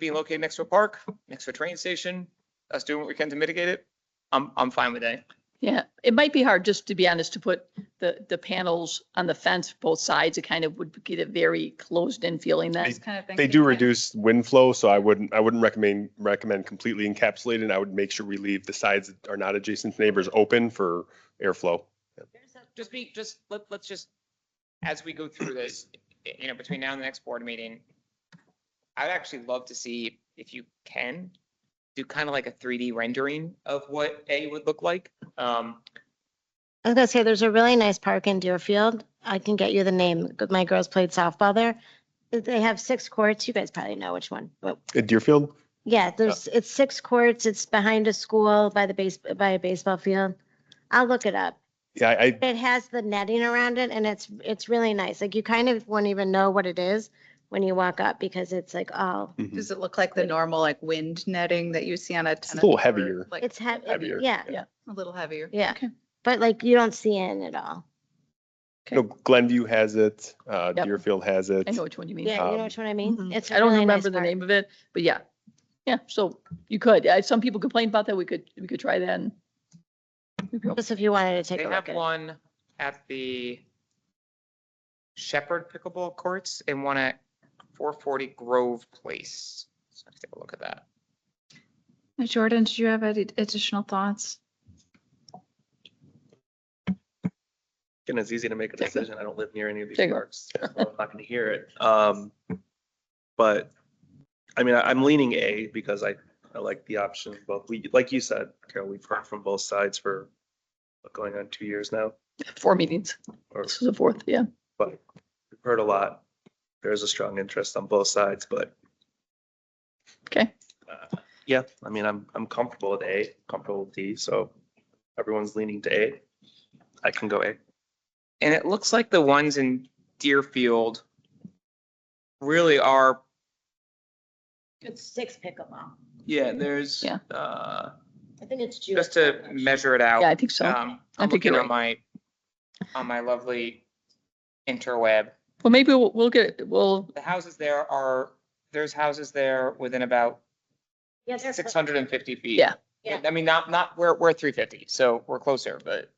being located next to a park, next to a train station, us doing what we can to mitigate it, I'm fine with that. Yeah, it might be hard, just to be honest, to put the panels on the fence both sides. It kind of would get a very closed in feeling then. Just kind of They thinking, do yeah. reduce wind flow, so I wouldn't recommend completely encapsulated. I would make sure we leave the sides that are not adjacent to neighbors open for airflow. Let's just, as we go through this, between now and the next board meeting, I'd actually love to see if you can do kind of like a 3D rendering of what A would look like. I was gonna say, there's a really nice park in Deerfield. I can get you the name. My girls played softball there. They have 6 courts. You guys probably know which one, but At Deerfield? yeah, it's 6 courts. It's behind a school by a baseball field. I'll look it up. Yeah, It has the netting around it and it's really nice. Like you kind of won't even know what it is when you walk up because it's like, oh, Does it look like the normal like wind netting that you see on a it's a tennis little court? heavier. Like it's Heavier. Yeah, a little heavier. yeah. Okay. But like you don't see it at all. You know, Glenview has it, Yep. Deerfield has it. I know which one you mean. Yeah, you know Um, which one I mean? Mhm. It's a I don't really nice remember the park. name of it, but yeah. Yeah, so you could. Some people complain about that. We could try that and. Just if you wanted to take They a look have at it. one at the Shepherd pickleball courts and one at 440 Grove Place. So let's take a look at that. Jordan, did you have any additional thoughts? Again, it's easy to make a decision. I don't live near any of these There you go. parks, so I'm not gonna hear it. But, I mean, I'm leaning A because I like the option, but like you said, Carol, we've heard from both sides for going on 2 years now, 4 meetings. or, This is the 4th, yeah. but we've heard a lot. There's a strong interest on both sides, but Okay. yeah, I mean, I'm comfortable with A, comfortable with D, so everyone's leaning to A. I can go A. And it looks like the ones in Deerfield really are, It's 6 pickleball. yeah, there's, Yeah. I think it's June. just to measure it out. Yeah, I think so. I'm think looking you're on my lovely interweb. Well, maybe we'll get it. The houses there there's houses there within about Yeah, they're 650 feet. Yeah. Yeah. I mean, we're 350, so we're closer, but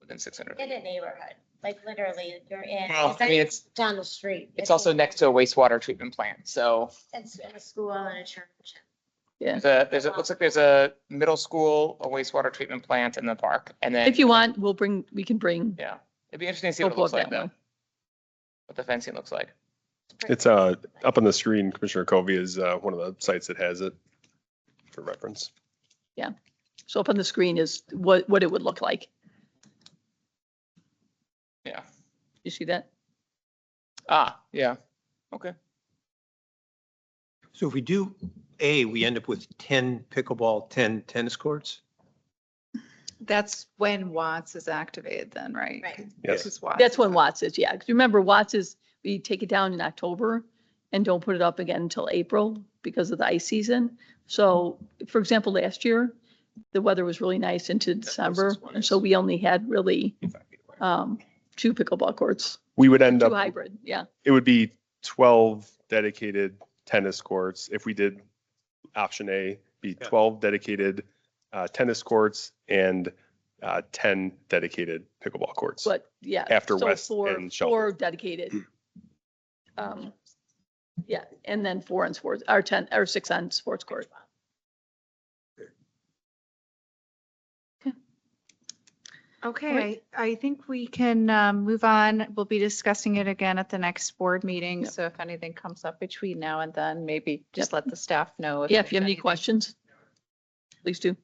within 600. in a neighborhood. Like literally, you're in. Well, I mean, it's down the street. It's also next to a wastewater treatment plant, so It's in a school and a church. Yeah. looks like there's a middle school, a wastewater treatment plant in the park, and then. If you want, we can bring. Yeah, it'd be interesting to see what it We'll looks plug like that though. one. What the fencing looks like. It's up on the screen. Commissioner Covey is one of the sites that has it for reference. So up on the screen is what it would look like. Yeah. You see that? Yeah. Okay. So if we do A, we end up with 10 pickleball, 10 tennis courts? That's when Watts is activated then, right? Right. Yes. This is Watts. That's when Watts is, yeah. 'Cause remember, Watts is, we take it down in October and don't put it up again until April because of the ice season. So, for example, last year, the weather was really nice into December. And so we only had really 2 pickleball courts, We would end 2 up, hybrid, yeah. it would be 12 dedicated tennis courts. If we did option A, be 12 dedicated tennis courts and 10 dedicated pickleball courts. But yeah. After so West four- and Shelton. 4 dedicated. Yeah, and then 4 on sports, or 10, or 6 on sports court. Okay, I think we can move on. We'll be discussing it again at the next board meeting. Yep. So if anything comes up between now and then, maybe just let the staff know. Yeah, if you have there's any anything. questions, please do.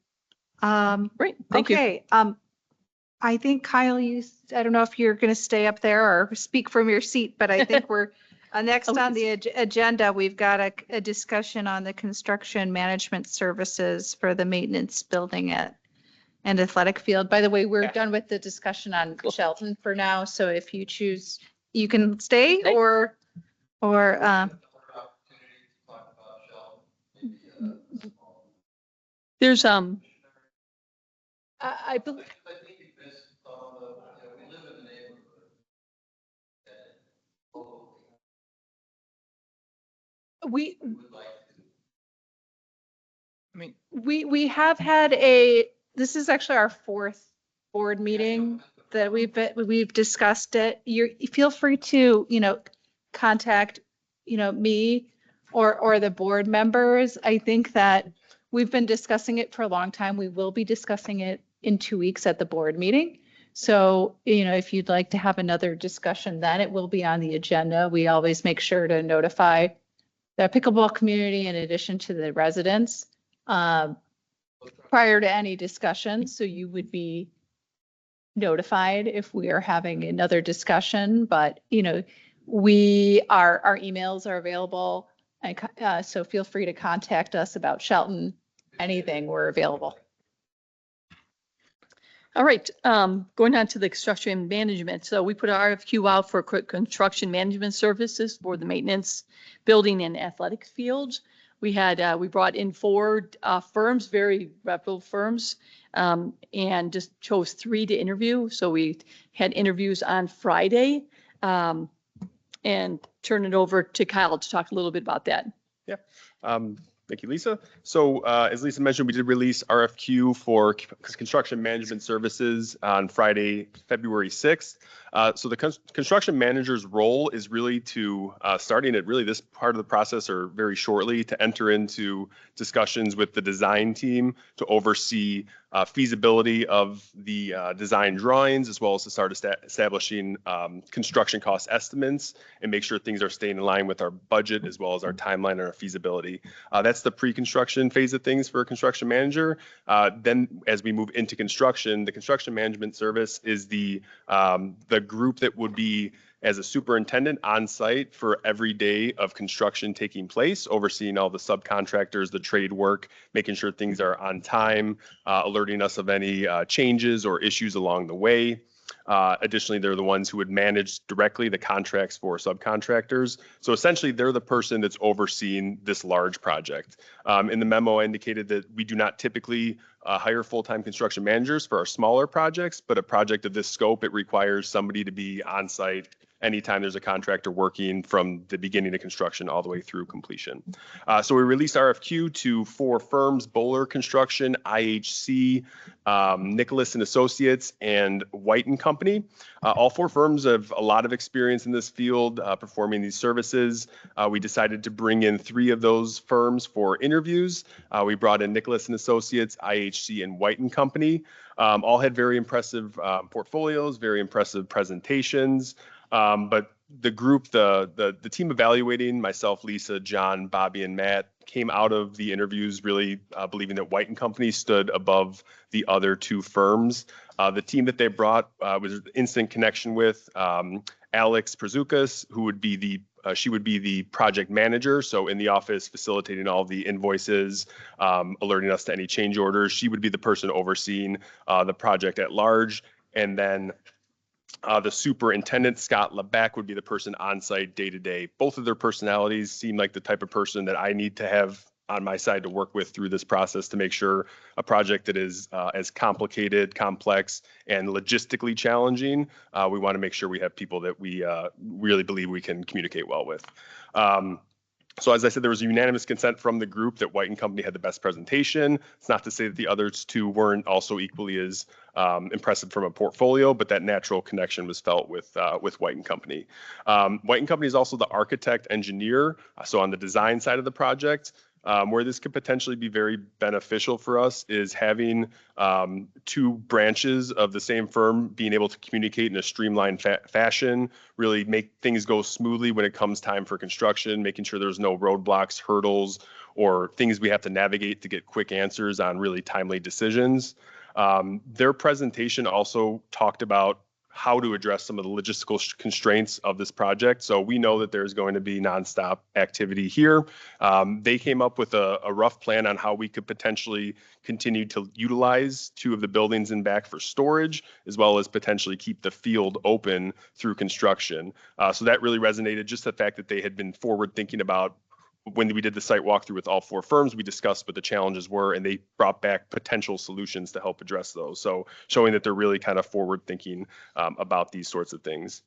Um, Great, thank you. okay, I think Kyle, I don't know if you're going to stay up there or speak from your seat, but I think we're next Oh, we on can the agenda, we've got a discussion on the construction management services for the maintenance building and athletic field. By the way, we're Yeah. done with the discussion on Shelton for now. So if you choose, you can stay Okay. or, There's, I believe, we, I mean, we have had this is actually our 4th board meeting that we've discussed it. You feel free to, contact, me or the board members. I think that we've been discussing it for a long time. We will be discussing it in 2 weeks at the board meeting. So, if you'd like to have another discussion, then it will be on the agenda. We always make sure to notify the pickleball community in addition to the residents prior to any discussion. So you would be notified if we are having another discussion, but our emails are available. And so feel free to contact us about Shelton, anything, we're available. All right, going on to the construction management. So we put our RFQ out for construction management services for the maintenance, building and athletics fields. We brought in 4 firms, very reputable firms, and just chose 3 to interview. So we had interviews on Friday, and turn it over to Kyle to talk a little bit about that. Yeah. Thank you, Lisa. So as Lisa mentioned, we did release RFQ for construction management services on Friday, February 6th. So the construction manager's role is really to, starting at really this part of the process or very shortly, to enter into discussions with the design team to oversee feasibility of the design drawings, as well as to start establishing construction cost estimates and make sure things are staying in line with our budget as well as our timeline and our feasibility. That's the pre-construction phase of things for a construction manager. Then as we move into construction, the construction management service is the group that would be as a superintendent on site for every day of construction taking place, overseeing all the subcontractors, the trade work, making sure things are on time, alerting us of any changes or issues along the way. Additionally, they're the ones who would manage directly the contracts for subcontractors. So essentially, they're the person that's overseeing this large project. In the memo, I indicated that we do not typically hire full-time construction managers for our smaller projects, but a project of this scope, it requires somebody to be on site anytime there's a contractor working from the beginning of construction all the way through completion. So we released RFQ to 4 firms: Bowler Construction, IHC, Nicholas and Associates, and White and Company. All 4 firms have a lot of experience in this field performing these services. We decided to bring in 3 of those firms for interviews. We brought in Nicholas and Associates, IHC, and White and Company. All had very impressive portfolios, very impressive presentations. But the group, the team evaluating, myself, Lisa, John, Bobby, and Matt, came out of the interviews really believing that White and Company stood above the other 2 firms. The team that they brought was instant connection with Alex Prazukas, who would be she would be the project manager, so in the office facilitating all the invoices, alerting us to any change orders. She would be the person overseeing the project at large, and then the superintendent, Scott Lebeck, would be the person on site day to day. Both of their personalities seem like the type of person that I need to have on my side to work with through this process to make sure a project that is as complicated, complex, and logistically challenging, we want to make sure we have people that we really believe we can communicate well with. So as I said, there was unanimous consent from the group that White and Company had the best presentation. It's not to say that the others 2 weren't also equally as impressive from a portfolio, but that natural connection was felt with White and Company. White and Company is also the architect engineer, so on the design side of the project. Where this could potentially be very beneficial for us is having 2 branches of the same firm being able to communicate in a streamlined fashion, really make things go smoothly when it comes time for construction, making sure there's no roadblocks, hurdles, or things we have to navigate to get quick answers on really timely decisions. Their presentation also talked about how to address some of the logistical constraints of this project. So we know that there's going to be nonstop activity here. They came up with a rough plan on how we could potentially continue to utilize 2 of the buildings in back for storage, as well as potentially keep the field open through construction. So that really resonated, just the fact that they had been forward thinking about. When we did the site walkthrough with all 4 firms, we discussed what the challenges were, and they brought back potential solutions to help address those. So showing that they're really kind of forward thinking about these sorts of things.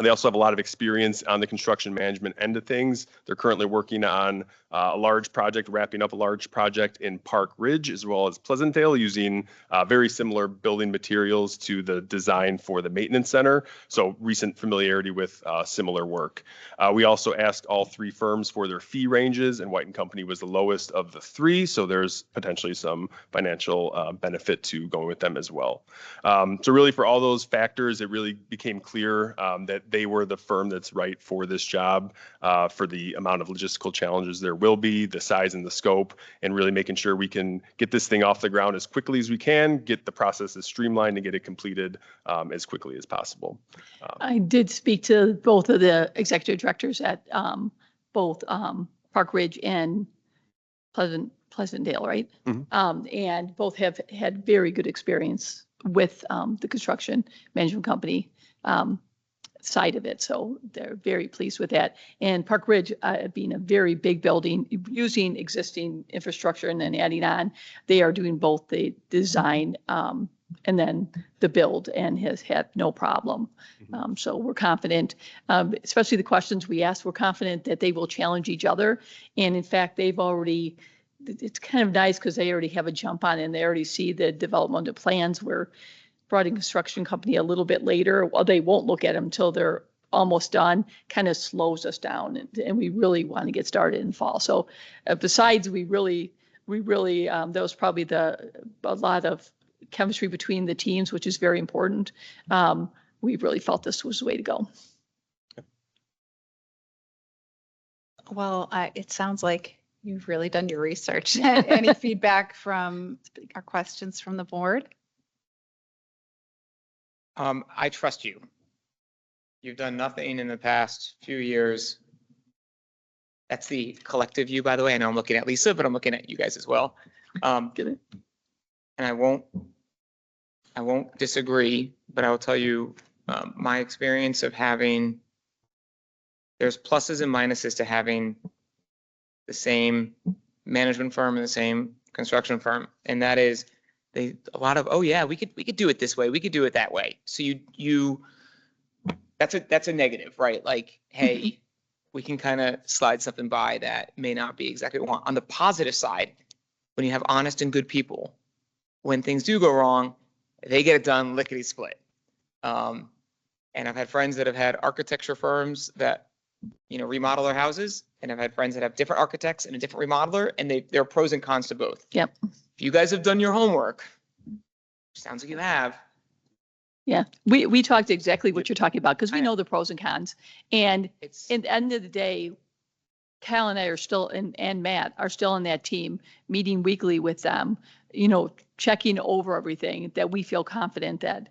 They also have a lot of experience on the construction management end of things. They're currently working on a large project, wrapping up a large project in Park Ridge as well as Pleasantdale, using very similar building materials to the design for the maintenance center. So recent familiarity with similar work. We also asked all 3 firms for their fee ranges, and White and Company was the lowest of the 3. So there's potentially some financial benefit to going with them as well. So really for all those factors, it really became clear that they were the firm that's right for this job, for the amount of logistical challenges there will be, the size and the scope, and really making sure we can get this thing off the ground as quickly as we can, get the processes streamlined, and get it completed as quickly as possible. I did speak to both of the executive directors at both Park Ridge and Pleasantdale, right? Mhm. And both have had very good experience with the construction management company side of it. So they're very pleased with that. And Park Ridge, being a very big building, using existing infrastructure and then adding on, they are doing both the design and then the build, and has had no problem. So we're confident, especially the questions we asked, we're confident that they will challenge each other. And in fact, they've already, it's kind of nice because they already have a jump on and they already see the development of plans where brought in construction company a little bit later. Well, they won't look at them until they're almost done, kind of slows us down. And we really want to get started in fall. So besides, we really, that was probably a lot of chemistry between the teams, which is very important. We really felt this was the way to go. Well, it sounds like you've really done your research. Any feedback from our questions from the board? I trust you. You've done nothing in the past few years. That's the collective you, by the way. I know I'm looking at Lisa, but I'm looking at you guys as well. Get it? And I won't disagree, but I will tell you my experience of having, there's pluses and minuses to having the same management firm and the same construction firm. And that is a lot of, oh yeah, we could do it this way. We could do it that way. So that's a negative, right? Like, hey, we can kind of slide something by that may not be exactly what we want. On the positive side, when you have honest and good people, when things do go wrong, they get it done lickety split. And I've had friends that have had architecture firms that, remodel their houses, and I've had friends that have different architects and a different remodeler, and there are pros and cons to both. Yep. If you guys have done your homework, sounds like you have. Yeah, we talked exactly what you're talking about because we know the pros and cons. And at the end of the day, Kyle and I are still, and Matt are still on that team, meeting weekly with them, checking over everything, that we feel confident that,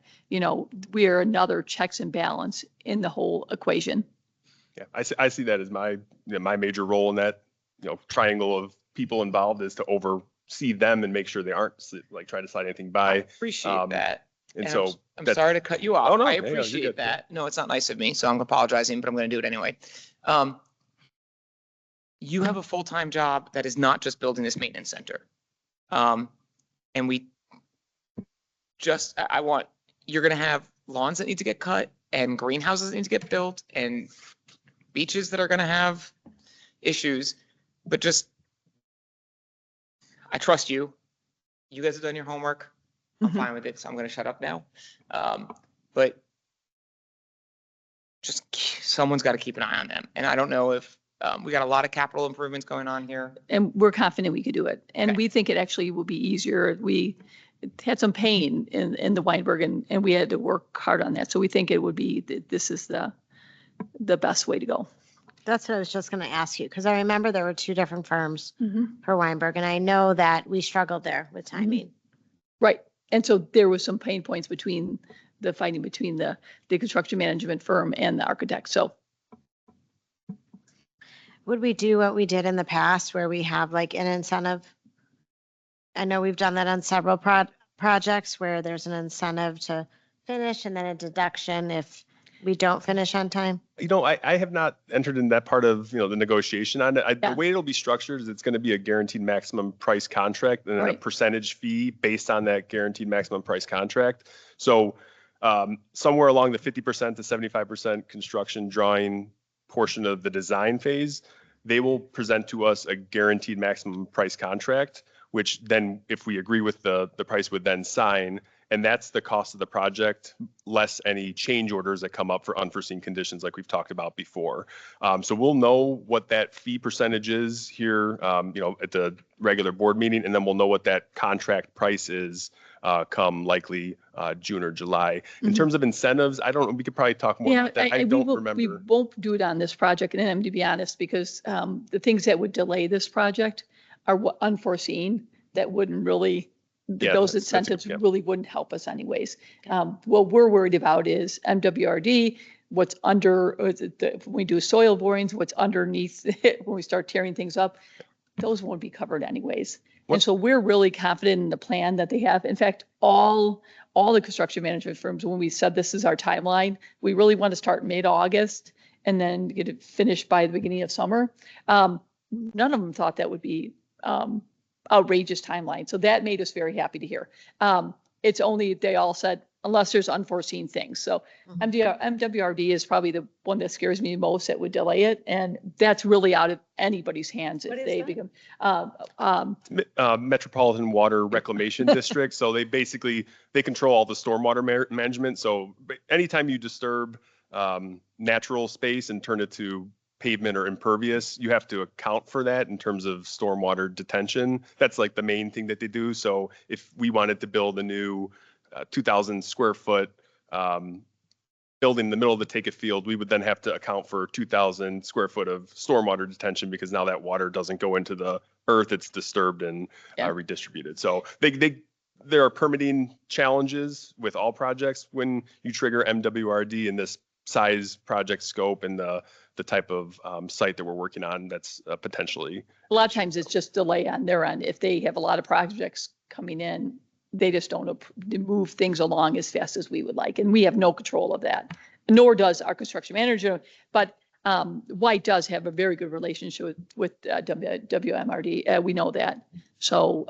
we are another checks and balance in the whole equation. Yeah, I see that as my major role in that, triangle of people involved is to oversee them and make sure they aren't like trying to slide anything by. I appreciate that. And And so I'm sorry to cut you off. Oh, no, I yeah, you're appreciate good. that. No, it's not nice of me, so I'm apologizing, but I'm going to do it anyway. You have a full-time job that is not just building this maintenance center. And you're going to have lawns that need to get cut and greenhouses that need to get built and beaches that are going to have issues, but I trust you. You guys have done your homework. I'm fine with it, so I'm going to shut up now. But someone's got to keep an eye on them. And I don't know if we got a lot of capital improvements going on here. And we're confident we could do it. And Okay. we think it actually will be easier. We had some pain in the Weinberg, and we had to work hard on that. So we think it would be, this is the best way to go. That's what I was just going to ask you, because I remember there were two different firms for Weinberg, and I know that we struggled there with timing. Right. And so there was some pain points between the fighting between the construction management firm and the architect. So Would we do what we did in the past where we have like an incentive? I know we've done that on several projects where there's an incentive to finish and then a deduction if we don't finish on time. I have not entered in that part of, the negotiation on it. Yeah. The way it'll be structured is it's going to be a guaranteed maximum price contract and then a Right. percentage fee based on that guaranteed maximum price contract. So somewhere along the 50% to 75% construction drawing portion of the design phase, they will present to us a guaranteed maximum price contract, which then if we agree with the price would then sign. And that's the cost of the project, less any change orders that come up for unforeseen conditions like we've talked about before. So we'll know what that fee percentage is here, at the regular board meeting, and then we'll know what that contract price is come likely June or July. In terms of incentives, I don't know, we could probably talk more about that. I don't remember. We won't do it on this project, and to be honest, because the things that would delay this project are unforeseen, that wouldn't really, those that's incentives yeah. really wouldn't help us anyways. What we're worried about is MWRD, what's under, when we do soil borings, what's underneath it, when we start tearing things up, those won't be covered anyways. And so we're really confident in the plan that they have. In fact, all all the construction management firms, when we said this is our timeline, we really want to start mid-August and then get it finished by the beginning of summer. None of them thought that would be outrageous timeline. So that made us very happy to hear. It's only, they all said, unless there's unforeseen things. So MWRD is probably the one that scares me most that would delay it. And that's really out of anybody's hands What if is they that? become, Metropolitan Water Reclamation District. So they basically, they control all the stormwater management. So anytime you disturb natural space and turn it to pavement or impervious, you have to account for that in terms of stormwater detention. That's like the main thing that they do. So if we wanted to build a new 2,000 square foot building in the middle of the take-it field, we would then have to account for 2,000 square foot of stormwater detention because now that water doesn't go into the earth, it's disturbed and redistributed. So there are permitting challenges with all projects when you trigger MWRD in this size project scope and the type of site that we're working on that's potentially. a lot of times it's just delay on their end. If they have a lot of projects coming in, they just don't move things along as fast as we would like. And we have no control of that, nor does our construction manager. But White does have a very good relationship with WMRD. We know that. So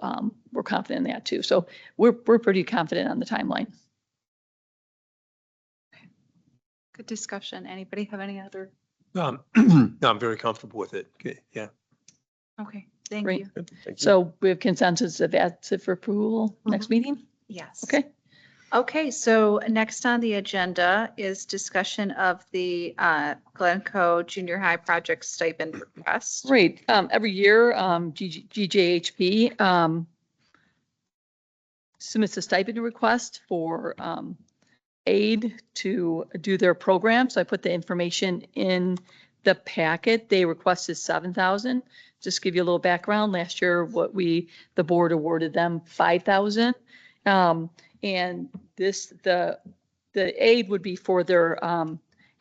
we're confident in that too. So we're pretty confident on the timeline. Good discussion. Anybody have any other? No, I'm very comfortable with it. Okay, yeah. Okay, thank Great. you. Thank you. So we have consensus of that's it for approval next meeting? Yes. Okay. Okay, so next on the agenda is discussion of the Glencoe Junior High project stipend request. Great. Every year, GJHP submits a stipend request for aid to do their program. So I put the information in the packet. They requested 7,000. Just give you a little background. Last year, the board awarded them 5,000. And the aid would be for their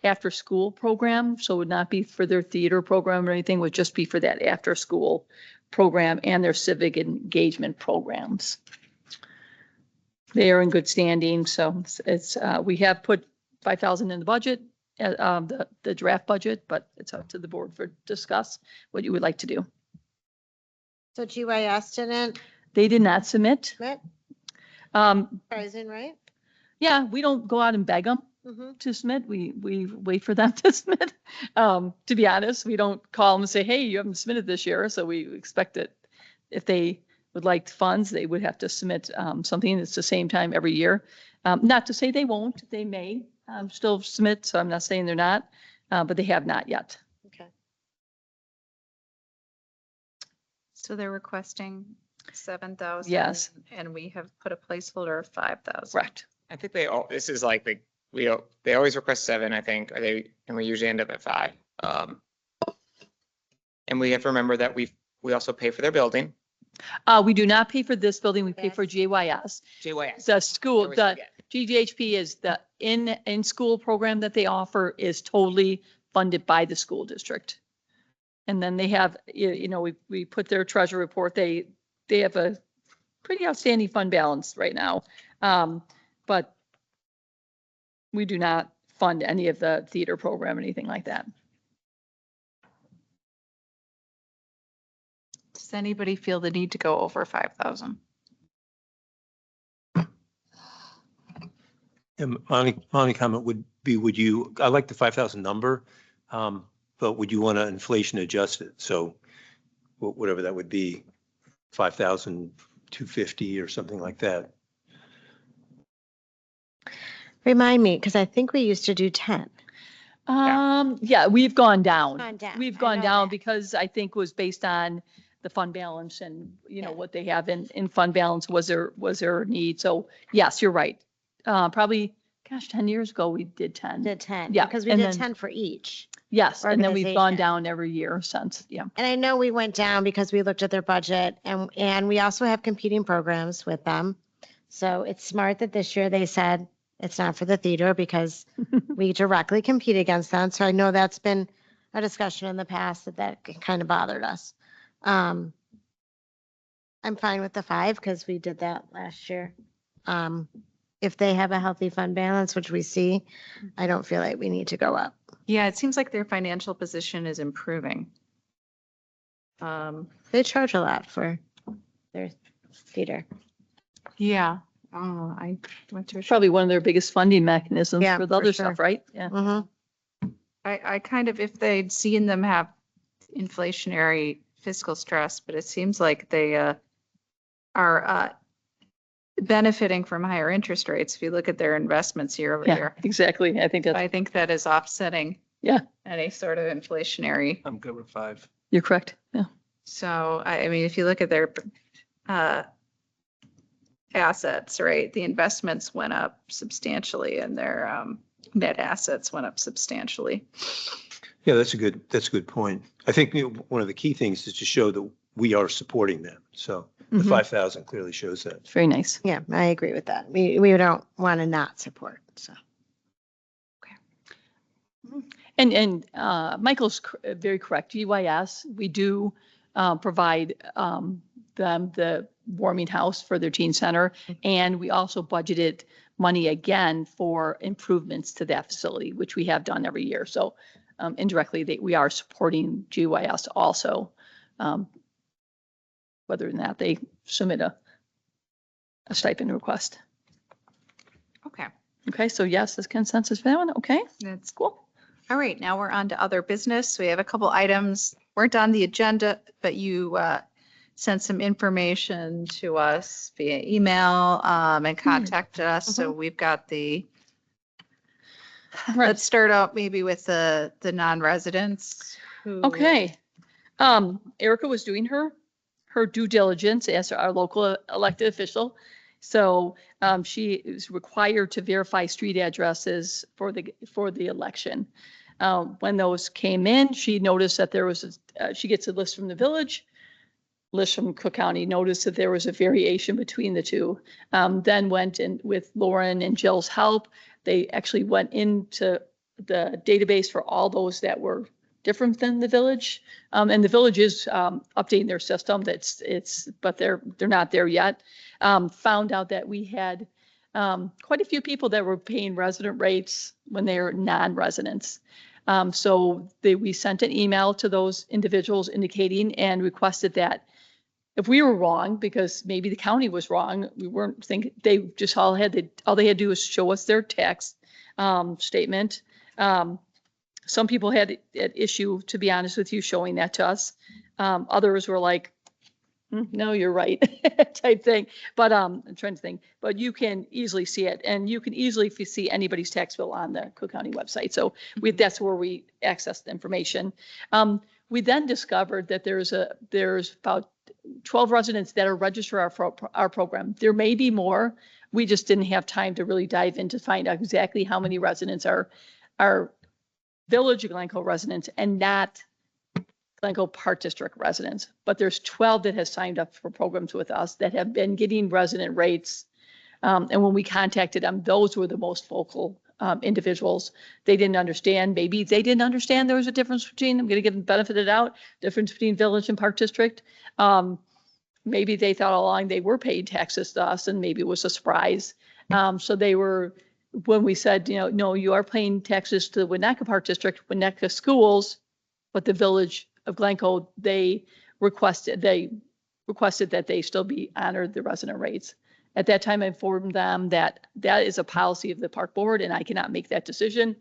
after school program. So it would not be for their theater program or anything, it would just be for that after school program and their civic engagement programs. They are in good standing, so it's we have put 5,000 in the budget, the draft budget, but it's up to the board for discuss what you would like to do. So GYS didn't They did not submit. submit, Um, surprising, right? yeah, we don't go out and beg them Mm-hmm. to submit. We wait for them to submit. To be honest, we don't call them and say, hey, you haven't submitted this year, so we expect that if they would like funds, they would have to submit something. It's the same time every year. Not to say they won't, they may still submit, so I'm not saying they're not, but they have not yet. Okay. So they're requesting 7,000. Yes. And we have put a placeholder of 5,000. Correct. I think this is like they always request 7, I think, and we usually end up at 5. And we have to remember that we also pay for their building. We do not pay for this building, we pay for Yes. JYS. JYS. The I school, always the forget. GGHP is the in-school program that they offer is totally funded by the school district. And then they have, we put their treasure report, they have a pretty outstanding fund balance right now. But we do not fund any of the theater program, or anything like that. Does anybody feel the need to go over 5,000? And my only comment would be, I like the 5,000 number, but would you want to inflation adjust it? So whatever that would be, 5,250 or something like that. Remind me, because I think we used to do 10. Yeah, we've gone down. Gone down. We've I gone know down that. because I think was based on the fund balance and, Yeah. what they have in fund balance was their need. So yes, you're right. Probably, 10 years ago, we did 10. Did 10. Yeah, Because we and did then- 10 for each. Yes, and then we've gone organization. down every year since, yeah. And I know we went down because we looked at their budget and we also have competing programs with them. So it's smart that this year they said it's not for the theater because we directly compete against them. So I know that's been a discussion in the past that kind of bothered us. I'm fine with the 5 because we did that last year. if they have a healthy fund balance, which we see, I don't feel like we need to go up. Yeah, it seems like their financial position is improving. They charge a lot for their theater. Yeah. Oh, I went to a Probably one of their biggest funding mechanisms Yeah, for the for other sure. stuff, right? Yeah. Mm-hmm. I kind of, if they'd seen them have inflationary fiscal stress, but it seems like they are benefiting from higher interest rates. If you look at their investments year over Yeah, year, exactly. I think that's, I think that is offsetting yeah, any sort of inflationary. I'm good with 5. you're correct. Yeah. So, I mean, if you look at their assets, right, the investments went up substantially and their net assets went up substantially. Yeah, that's a good point. I think one of the key things is to show that we are supporting them. So the Mhm. 5,000 clearly shows that. Very nice. Yeah, I agree with that. We don't want to not support, so. And Michael's very correct. GYS, we do provide them the warming house for their teen center. And we also budgeted money again for improvements to that facility, which we have done every year. So indirectly, we are supporting GYS also. Whether or not they submit a stipend request. Okay, Okay, so yes, this consensus for that one. Okay, that's cool. all right. Now we're on to other business. We have a couple items weren't on the agenda, but you sent some information to us via email and contacted us. So we've got the, let's start out maybe with the non-residents. Who, Okay. Erica was doing her due diligence as our local elected official. So she is required to verify street addresses for the election. When those came in, she noticed that there was she gets a list from the village, list from Cook County, noticed that there was a variation between the two. Then went in with Lauren and Jill's help. They actually went into the database for all those that were different than the village. And the village is updating their system. But they're not there yet. Found out that we had quite a few people that were paying resident rates when they were non-residents. So we sent an email to those individuals indicating and requested that if we were wrong, because maybe the county was wrong, we weren't thinking, they just all they had to do was show us their tax statement. Some people had an issue, to be honest with you, showing that to us. Others were like, no, you're right, type thing. But I'm trying to think, but you can easily see it, and you can easily see anybody's tax bill on the Cook County website. So that's where we access the information. We then discovered that there's about 12 residents that are registered our program. There may be more. We just didn't have time to really dive in to find out exactly how many residents are Village of Glencoe residents and not Glencoe Park District residents. But there's 12 that have signed up for programs with us that have been getting resident rates. And when we contacted them, those were the most vocal individuals. They didn't understand. Maybe they didn't understand there was a difference between, I'm going to give them benefit of the doubt, difference between Village and Park District. Maybe they thought all along they were paying taxes to us and maybe it was a surprise. So they were, when we said, no, you are paying taxes to the Winnetka Park District, Winnetka schools, but the Village of Glencoe, they requested that they still be honored the resident rates. At that time, I informed them that that is a policy of the park board and I cannot make that decision,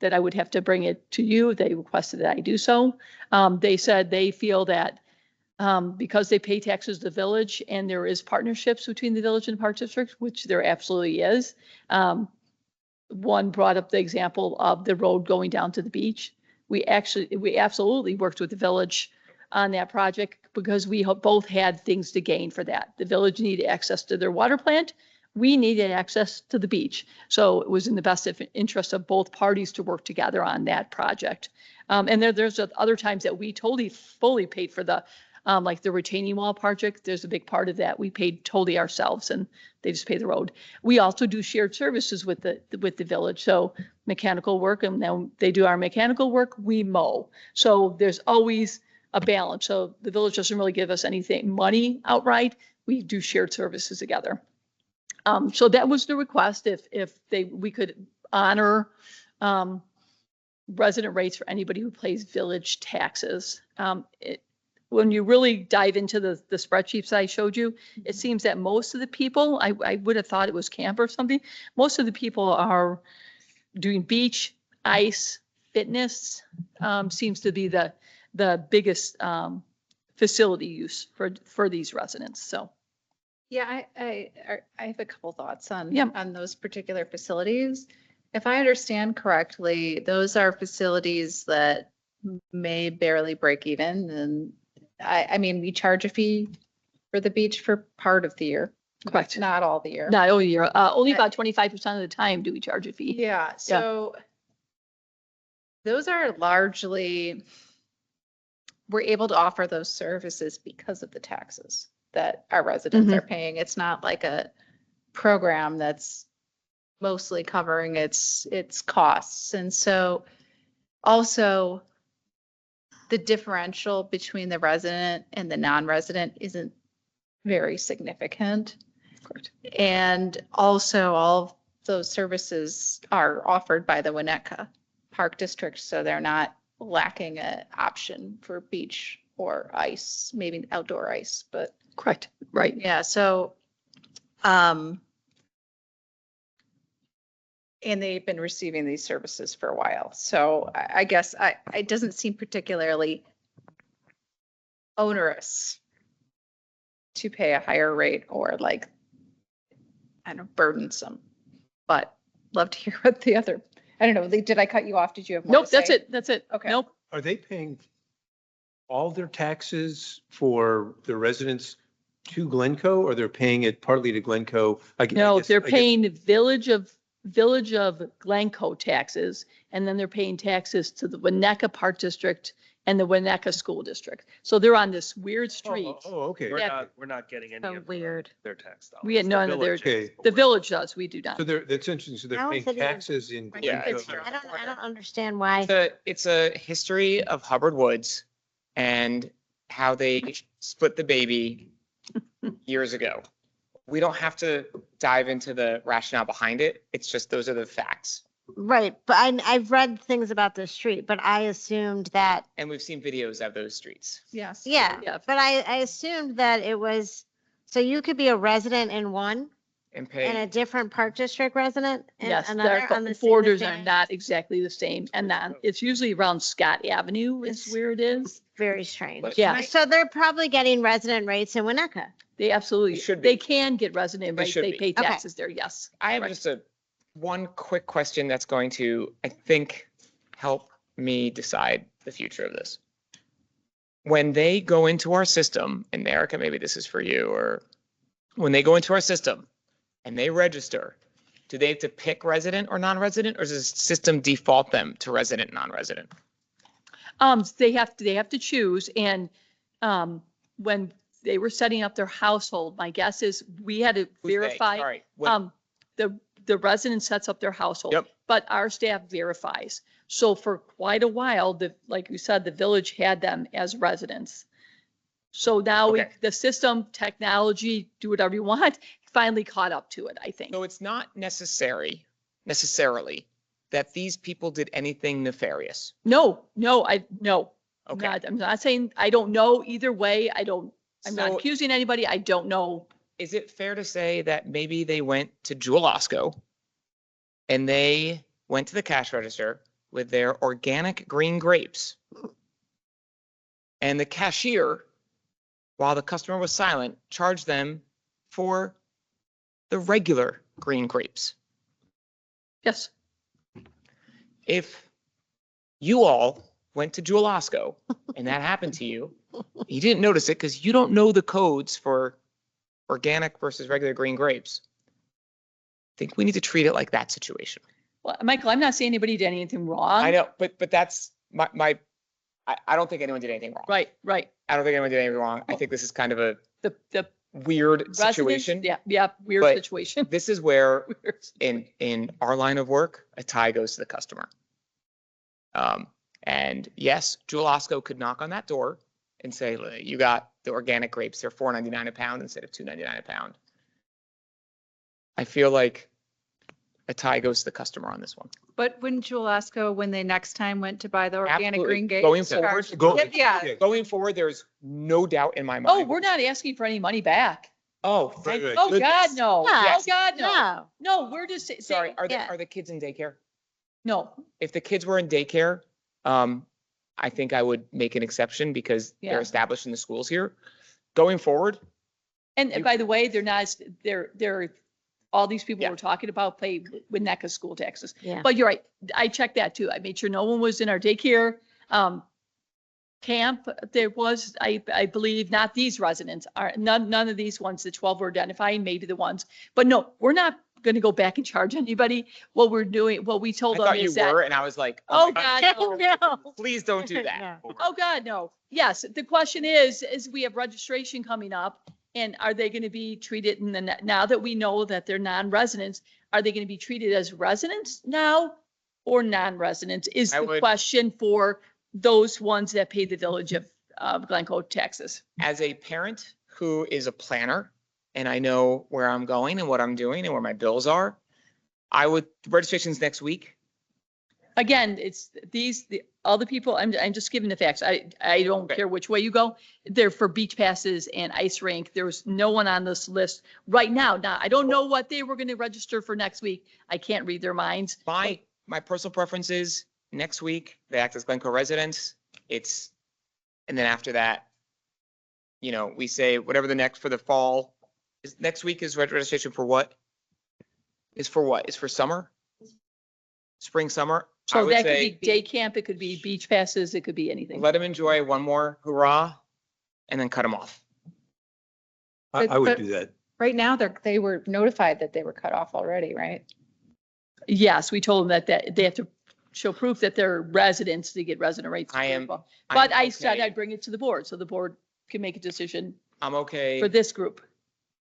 that I would have to bring it to you. They requested that I do so. They said they feel that because they pay taxes to the village and there is partnerships between the village and the park district, which there absolutely is. One brought up the example of the road going down to the beach. We absolutely worked with the village on that project because we both had things to gain for that. The village needed access to their water plant. We needed access to the beach. So it was in the best interest of both parties to work together on that project. And there's other times that we totally fully paid for the like the retaining wall project. There's a big part of that we paid totally ourselves and they just pay the road. We also do shared services with the village. So mechanical work, and then they do our mechanical work, we mow. So there's always a balance. So the village doesn't really give us anything money outright. We do shared services together. So that was the request, if we could honor resident rates for anybody who pays village taxes. When you really dive into the spreadsheets I showed you, it seems that most of the people, I would have thought it was camp or something, most of the people are doing beach, ice, fitness, seems to be the biggest facility use for these residents, so. Yeah, I have a couple thoughts Yeah. on those particular facilities. If I understand correctly, those are facilities that may barely break even. And I mean, we charge a fee for the beach for part of the year. Correct. Not all the year. Not only year, only about 25% of the time do we charge a fee. Yeah, so those are largely, we're able to offer those services because of the taxes that our residents are paying. It's not like a program that's mostly covering its costs. And so also the differential between the resident and the non-resident isn't very significant. Correct. And also all of those services are offered by the Winnetka Park District, so they're not lacking an option for beach or ice, maybe outdoor ice, but Correct, right. yeah, so, and they've been receiving these services for a while. So I guess it doesn't seem particularly onerous to pay a higher rate or like, I don't know, burdensome. But love to hear what the other, I don't know, did I cut you off? Did you have more Nope, to that's say? it, that's it. Okay. Nope. Are they paying all their taxes for the residents to Glencoe, or they're paying it partly to Glencoe? No, they're paying the village of Glencoe taxes, and then they're paying taxes to the Winnetka Park District and the Winnetka School District. So they're on this weird street. Oh, okay. We're not getting any So of weird. their tax dollars. We had none of their, Okay. the village does, we do not. So that's interesting. So they're How paying is it even- taxes in Yeah, Glencoe. I don't understand why. It's a history of Hubbard Woods and how they split the baby years ago. We don't have to dive into the rationale behind it. It's just those are the facts. Right, but I've read things about this street, but I assumed that, And we've seen videos of those streets. Yes. yeah, Yeah. but I assumed that it was, so you could be a resident in one And and a pay, different Park District resident in Yes, another their on the borders in the are same- not exactly the same. And then it's usually around Scott Avenue is It's- where it is. Very strange. Yeah. So they're probably getting resident rates in Winnetka. They absolutely, They should be. they can get resident They rates. should They be. pay Okay. taxes there, yes. I have Correct. just one quick question that's going to, I think, help me decide the future of this. When they go into our system, and Erica, maybe this is for you, or when they go into our system and they register, do they have to pick resident or non-resident, or does the system default them to resident, non-resident? They have to choose, and, when they were setting up their household, my guess is we had to Who's they? verify, Sorry. What- the resident sets up their household. Yep. But our staff verifies. So for quite a while, like you said, the village had them as residents. So now Okay. the system, technology, do whatever you want, finally caught up to it, I think. So it's not necessarily that these people did anything nefarious. No. Okay. I'm not saying, I don't know either way. I'm not So- accusing anybody. I don't know. Is it fair to say that maybe they went to Jewel-Osco and they went to the cash register with their organic green grapes? And the cashier, while the customer was silent, charged them for the regular green grapes. Yes. If you all went to Jewel-Osco and that happened to you, you didn't notice it because you don't know the codes for organic versus regular green grapes. I think we need to treat it like that situation. Well, Michael, I'm not saying anybody did anything wrong. I know, but that's I don't think anyone did anything wrong. Right. I don't think anyone did anything wrong. I think this is kind of a The weird residents, situation. yeah, weird But- situation. This is where Weird. in our line of work, a tie goes to the customer. And yes, Jewel-Osco could knock on that door and say, you got the organic grapes, they're $4.99 a pound instead of $2.99 a pound. I feel like a tie goes to the customer on this one. But wouldn't you Alaska, when they next time went to buy the organic Absolutely. green gate? Going forward, Yeah. going forward, there's no doubt in my mind. Oh, we're not asking for any money back. Oh, thank Right, right. Oh, goodness. God, no. Yeah. Oh, God, no. No. No, we're just saying, Sorry, Yeah. are the kids in daycare? no. If the kids were in daycare, I think I would make an exception because Yeah. they're established in the schools here. Going forward, And by the way, they're not, they're, all these people Yeah. we're talking about pay Winnetka school taxes. Yeah. But you're right. I checked that too. I made sure no one was in our daycare camp. There was, I believe, not these residents are, none of these ones, the 12 were identifying, maybe the ones. But no, we're not going to go back and charge anybody. What we're doing, what we I told them thought you is that, were, and I was like, oh, my God, no. No. please don't do that. No. Oh, God, no. Yes, the question is we have registration coming up, and are they going to be treated in the, now that we know that they're non-residents, are they going to be treated as residents now or non-residents is I the would- question for those ones that pay the Village of Glencoe taxes. As a parent who is a planner, and I know where I'm going and what I'm doing and where my bills are, registration's next week. Again, it's all the people, I'm just giving the facts. I don't Okay. care which way you go. They're for beach passes and ice rink. There was no one on this list right now. Now, I don't know what they were going to register for next week. I can't read their minds. My personal preference is next week, they act as Glencoe residents. And then after that, we say whatever the next for the fall is. Next week is registration for what? Is for what? Is for summer? Spring, summer? I So would that could say be day camp, it could be beach passes, it could be anything. let them enjoy one more hurrah and then cut them off. I would But- do that. Right now, they were notified that they were cut off already, right? Yes, we told them that they have to show proof that they're residents to get resident rates. I am- approval. I'm But I said okay. I'd bring it to the board, so the board can make a decision I'm okay. for this group.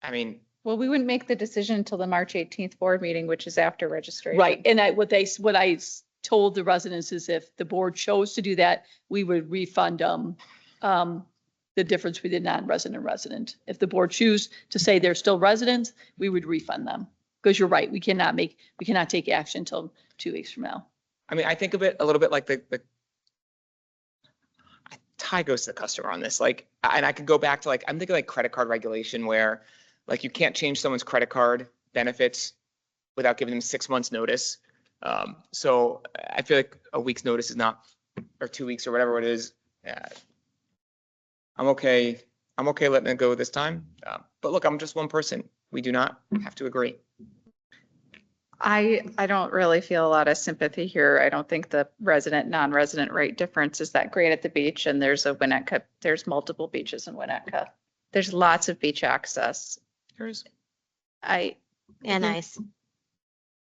I mean, Well, we wouldn't make the decision until the March 18th board meeting, which is after registration. Right, and what I told the residents is if the board chose to do that, we would refund them the difference between non-resident and resident. If the board choose to say they're still residents, we would refund them. Because you're right, we cannot take action until 2 weeks from now. I mean, I think of it a little bit like the tie goes to the customer on this. Like, and I could go back to I'm thinking like credit card regulation where you can't change someone's credit card benefits without giving them 6 months notice. So I feel like a week's notice is not, or 2 weeks or whatever it is. I'm okay letting it go this time. But look, I'm just one person. We do not have to agree. I don't really feel a lot of sympathy here. I don't think the resident, non-resident rate difference is that great at the beach, and there's multiple beaches in Winnetka. There's lots of beach access. Here's, And ice.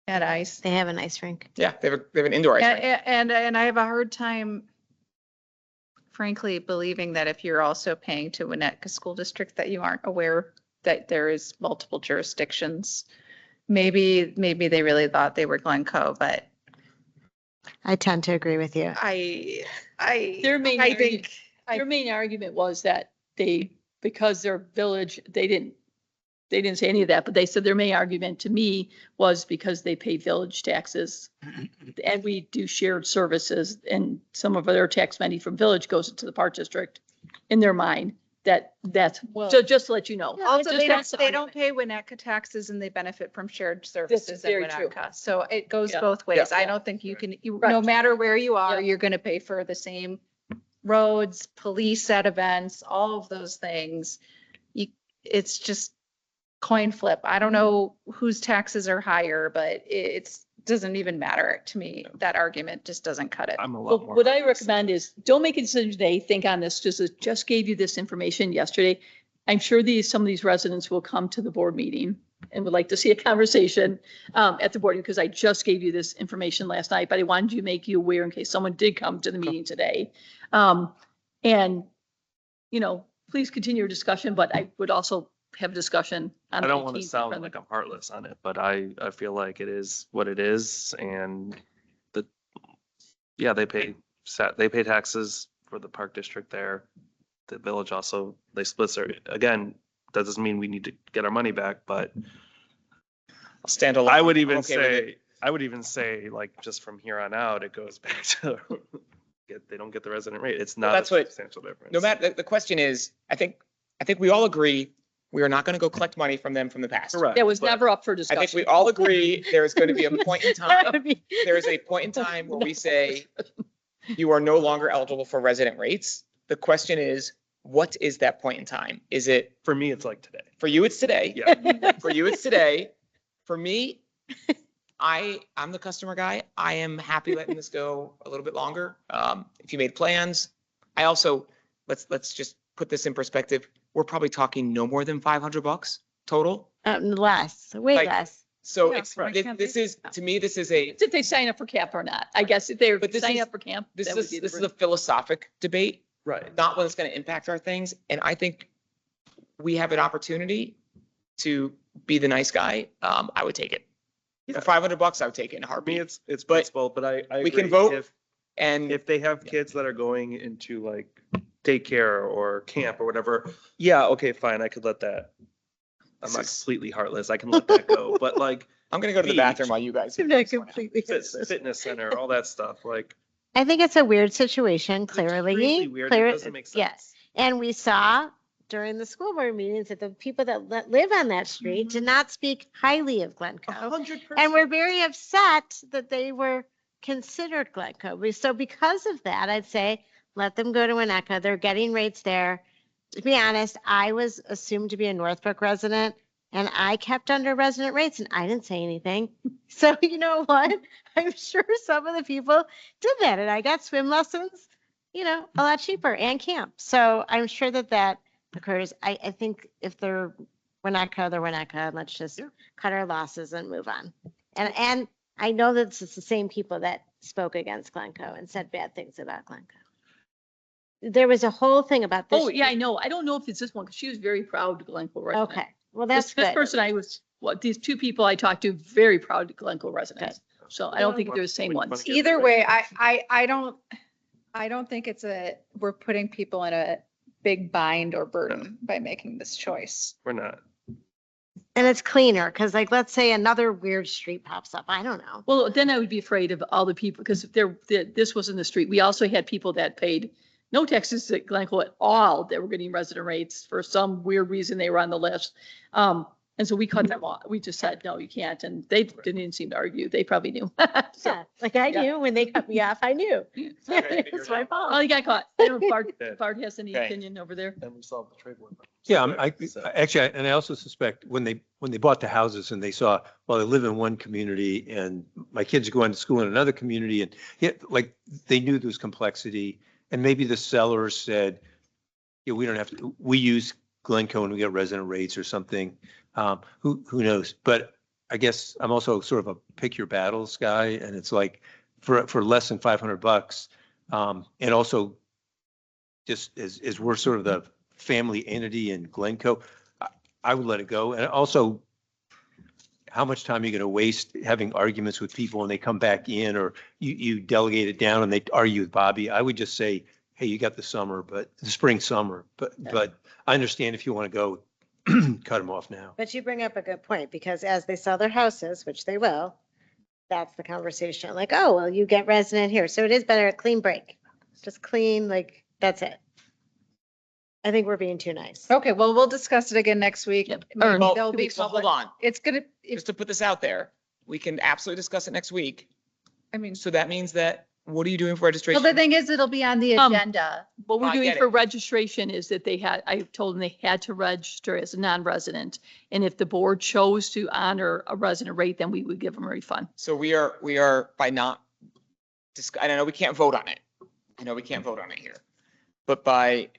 ice. They have an ice rink. yeah, they have an indoor ice rink. And I have a hard time, frankly, believing that if you're also paying to Winnetka School District, that you aren't aware that there is multiple jurisdictions. Maybe they really thought they were Glencoe, but I tend to agree with you. Their main I argument, think, their main argument was that because they're village, they didn't say any of that, but they said their main argument to me was because they pay village taxes and we do shared services, and some of their tax money from village goes into the park district. In their mind, that's, Well- so just to let you know. also, Just they that's the don't pay Winnetka taxes and they benefit from shared services in very true. Winnetka. So it goes Yeah. both ways. Yeah. I don't think you can, Right. no matter where you are, Yeah. you're going to pay for the same roads, police at events, all of those things. It's just coin flip. I don't know whose taxes are higher, but it doesn't even matter to me. That argument just doesn't cut it. I'm a Well, lot more. what I recommend is don't make a decision today. Think on this. Just gave you this information yesterday. I'm sure some of these residents will come to the board meeting and would like to see a conversation at the board, because I just gave you this information last night, but I wanted to make you aware in case someone did come to the meeting today. And, please continue your discussion, but I would also have a discussion on. I don't the want to 18th sound from the- like I'm heartless on it, but I feel like it is what it is, and they pay taxes for the park district there. The village also, they split their, again, that doesn't mean we need to get our money back, but I'll stand alone. I would I'm even okay with it. say, like, just from here on out, it goes back to, they don't get the resident rate. It's Well, not a that's what- substantial difference. No matter, the question is, I think we all agree, we are not going to go collect money from them from the past. Correct. That was but- never up for I discussion. think we all agree there is going to be a point in That time, would be- there is a point in time where we say you are no longer eligible for resident rates. The question is, what is that point in time? Is it, For me, it's like today. for you, it's today. Yeah. For you, it's today. For me, I'm the customer guy. I am happy letting this go a little bit longer. If you made plans, I also, let's just put this in perspective. We're probably talking no more than $500 total. Less, way Like, less. So Yeah, it's, why can't this they- is, to me, this is a, It's if they sign up for camp or not. I guess if they're But this signing is- up for camp. this that would is, be the this is rate. a philosophic debate, Right. not one that's going to impact our things. And I think we have an opportunity to be the nice guy. I would take it. Yeah. For $500, I would take it in a For me, heartbeat. it's But principle, but I we can agree. vote. And If they have Yeah. kids that are going into like daycare or camp or whatever, yeah, okay, fine, I could let that. I'm not This is- completely heartless. I can let that go, but like I'm going to go to the Beach. bathroom while you guys. I'm not completely. fitness center, all that stuff, like. I think it's a weird situation, it's extremely clearly. weird. Clear- It doesn't make sense. Yes. And we saw during the school board meetings that the people that live on that street did not speak highly of Glencoe. 100%. And we're very upset that they were considered Glencoe. So because of that, I'd say let them go to Winnetka. They're getting rates there. To be honest, I was assumed to be a Northbrook resident and I kept under resident rates and I didn't say anything. So you know what? I'm sure some of the people did that and I got swim lessons, a lot cheaper and camp. So I'm sure that occurs. I think if they're Winnetka, they're Winnetka, and let's just cut our losses and move on. And I know that it's the same people that spoke against Glencoe and said bad things about Glencoe. There was a whole thing about this. Oh, yeah, I know. I don't know if it's this one, because she was very proud to Glencoe resident. Okay, well, that's This good. person these two people I talked to, very proud to Glencoe residents. So I don't think they're the same ones. Either way, I don't think we're putting people in a big bind or burden by making this choice. We're not. And it's cleaner, because let's say another weird street pops up. I don't know. Well, then I would be afraid of all the people, because if this was in the street, we also had people that paid no taxes at Glencoe at all that were getting resident rates for some weird reason. They were on the list. And so we cut them off. We just said, no, you can't. And they didn't even seem to argue. They probably knew. So, Yeah, I yeah. knew when they cut me off, I knew. Okay, It's my oh, fault. he got caught. I don't know if Okay. Bart has any Okay. opinion over there. And we solved the trade war. Yeah, So- and I also suspect when they bought the houses and they saw, well, I live in one community and my kids are going to school in another community and they knew there was complexity. And maybe the sellers said, yeah, we don't have to, we use Glencoe and we get resident rates or something. Who knows? But I guess I'm also sort of a pick your battles guy. And it's like for less than $500, and also just as we're sort of the family entity in Glencoe, I would let it go. And also, how much time are you going to waste having arguments with people when they come back in, or you delegate it down and they argue with Bobby? I would just say, hey, you got the spring, summer, but I understand if you want to go, cut them off now. But you bring up a good point, because as they sell their houses, which they will, that's the conversation. Like, oh, well, you get resident here. So it is better a clean break. Just clean, that's it. I think we're being too nice. Okay, well, we'll discuss it again next week. Yep. Maybe Or- there'll be Well, hold public- on, It's gonna, just to put this out there, we can absolutely discuss it next week. I mean, So that means that, what are you doing for well, registration? the thing is, it'll be on the Um, agenda. What we're I doing get for it. registration is that I told them they had to register as a non-resident. And if the board chose to honor a resident rate, then we would give them a refund. So we are by not, I know we can't vote on it. I know we can't vote on it here. But by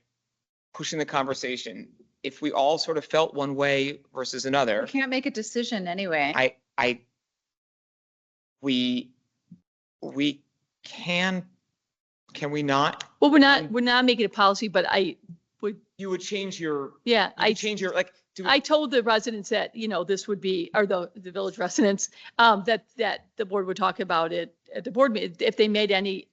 pushing the conversation, if we all sort of felt one way versus We another, can't make a decision anyway. we can we not? Well, we're not making a policy, but You would change your, yeah, you would change your, like, I told the residents that, this would be, or the village residents, that the board would talk about it at the board meeting. If they made any,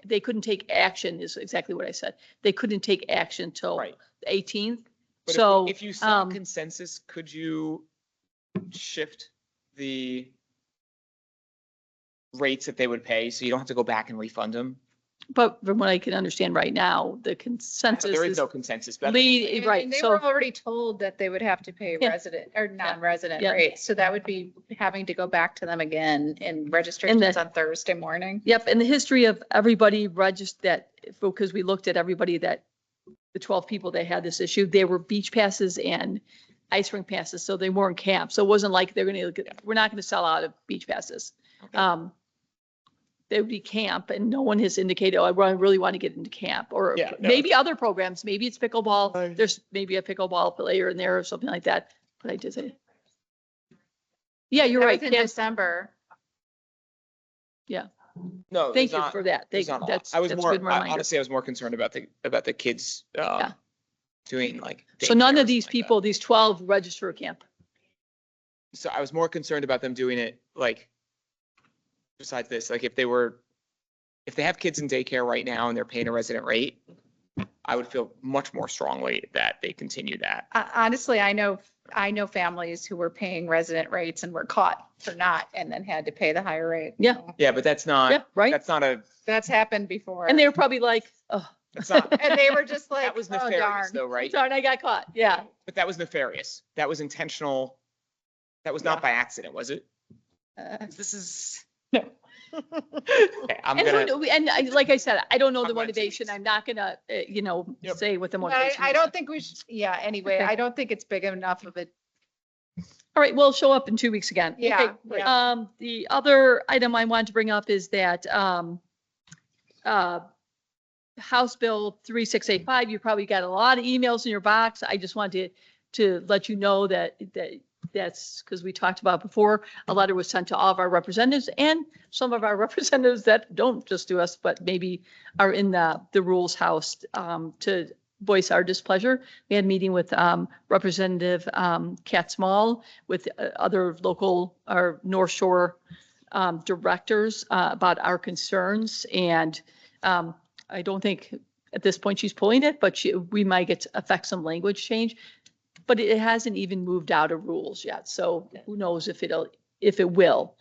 they couldn't take action is exactly what I said. They couldn't take action till Right. the 18th. but So, if you saw consensus, could you shift the rates that they would pay, so you don't have to go back and refund them. But from what I can understand right now, the consensus There is is no consensus, but lead, And right, they so. were already told that they would have to pay Yeah. resident or non-resident Yeah. rates. So that would be having to go back to them again in registrations on Thursday morning. Yep, and the history of everybody registered that, because we looked at everybody that, the 12 people that had this issue, they were beach passes and ice rink passes, so they weren't camp. So it wasn't like they're gonna, we're not gonna sell out of beach passes. Okay. They would be camp, and no one has indicated, oh, I really want to get into camp, or Yeah, no, maybe other programs, maybe it's pickleball, Right. there's maybe a pickleball player in there or something like that, but I just say. Yeah, you're That right, was in camp, December. no, thank there's you not- for that. there's not a lot. That's I was a more, good reminder. honestly, I was more concerned about the kids, Yeah. doing like. So none daycare or of these something like that. people, these 12 register a camp. So I was more concerned about them doing it like, besides this, like if they have kids in daycare right now and they're paying a resident rate, I would feel much more strongly that they continue that. Honestly, I know families who were paying resident rates and were caught for not, and then had to pay the higher rate. Yeah. So Yeah, but that's not, Yeah, right? that's not a, That's happened before. And they were probably like, oh, that's not, And they were just like, that was oh, nefarious darn. though, right? sorry, I got caught. Yeah. But that was nefarious. That was intentional. That was not by accident, was it? This is. No. Okay, I'm And, gonna, like I said, I don't know Talk the about it in 2 motivation. weeks. I'm not gonna, Yep. say what the I, motivation I is. don't think we should, yeah, anyway, Okay. I don't think it's big enough of a, All right, we'll show up in 2 weeks again. Yeah, Okay, yeah. the other item I wanted to bring up is that, House Bill 3685, you probably got a lot of emails in your box. I just wanted to let you know that's because we talked about before, a letter was sent to all of our representatives and some of our representatives that don't just do us, but maybe are in the Rules House, to voice our displeasure. We had a meeting with Representative Kat Small, with other local or North Shore directors about our concerns. And I don't think at this point she's pulling it, but we might affect some language change. But it hasn't even moved out of rules yet. So who knows if it will,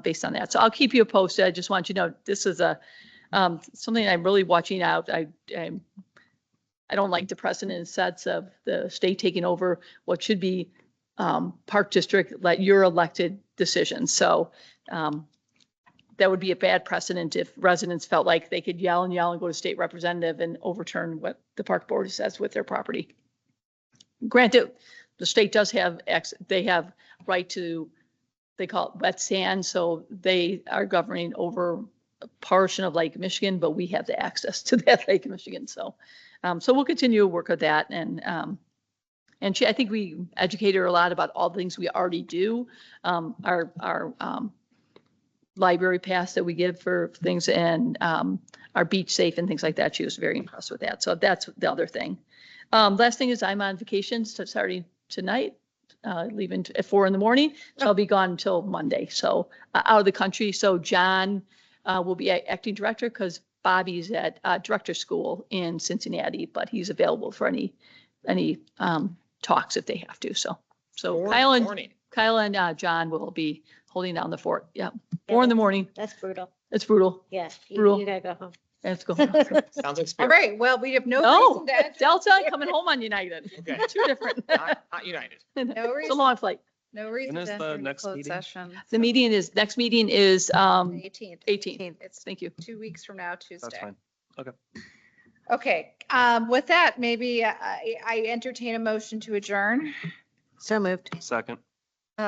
based on that. So I'll keep you posted. I just want you to know, this is something I'm really watching out. I don't like the precedent sets of the state taking over what should be Park District, your elected decisions. So that would be a bad precedent if residents felt like they could yell and yell and go to state representative and overturn what the park board says with their property. Granted, the state does have, they have right to, they call it wet sand, so they are governing over a portion of Lake Michigan, but we have the access to that Lake Michigan. So, so we'll continue to work with that. And I think we educate her a lot about all the things we already do. Our library pass that we give for things, and our beach safe and things like that. She was very impressed with that. So that's the other thing. Last thing is I'm on vacation starting tonight, leaving at 4 a.m. So I'll be gone until Monday. So out of the country. So John will be acting director because Bobby's at director school in Cincinnati, but he's available for any talks if they have to. So Kyle and John will be holding down the fort. Yeah. 4 a.m. That's brutal. It's brutal. Yeah, Brutal. you gotta go home. Let's go. sounds like all spirit. right, well, we have no No, reason to. Delta coming home on United. Okay. Two different. Not United. No It's a reason, long flight. no reason is to the enter into next closed meeting? session. The next meeting is 18th. 18th. It's Thank you. 2 weeks from now, Tuesday. That's fine. Okay, with that, maybe I entertain a motion to adjourn. So moved. Second. We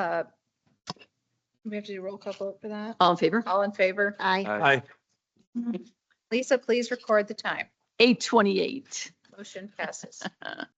have to do roll call vote for that. All in favor? All in favor? Aye. Aye. Lisa, please record the time. 8:28. Motion passes.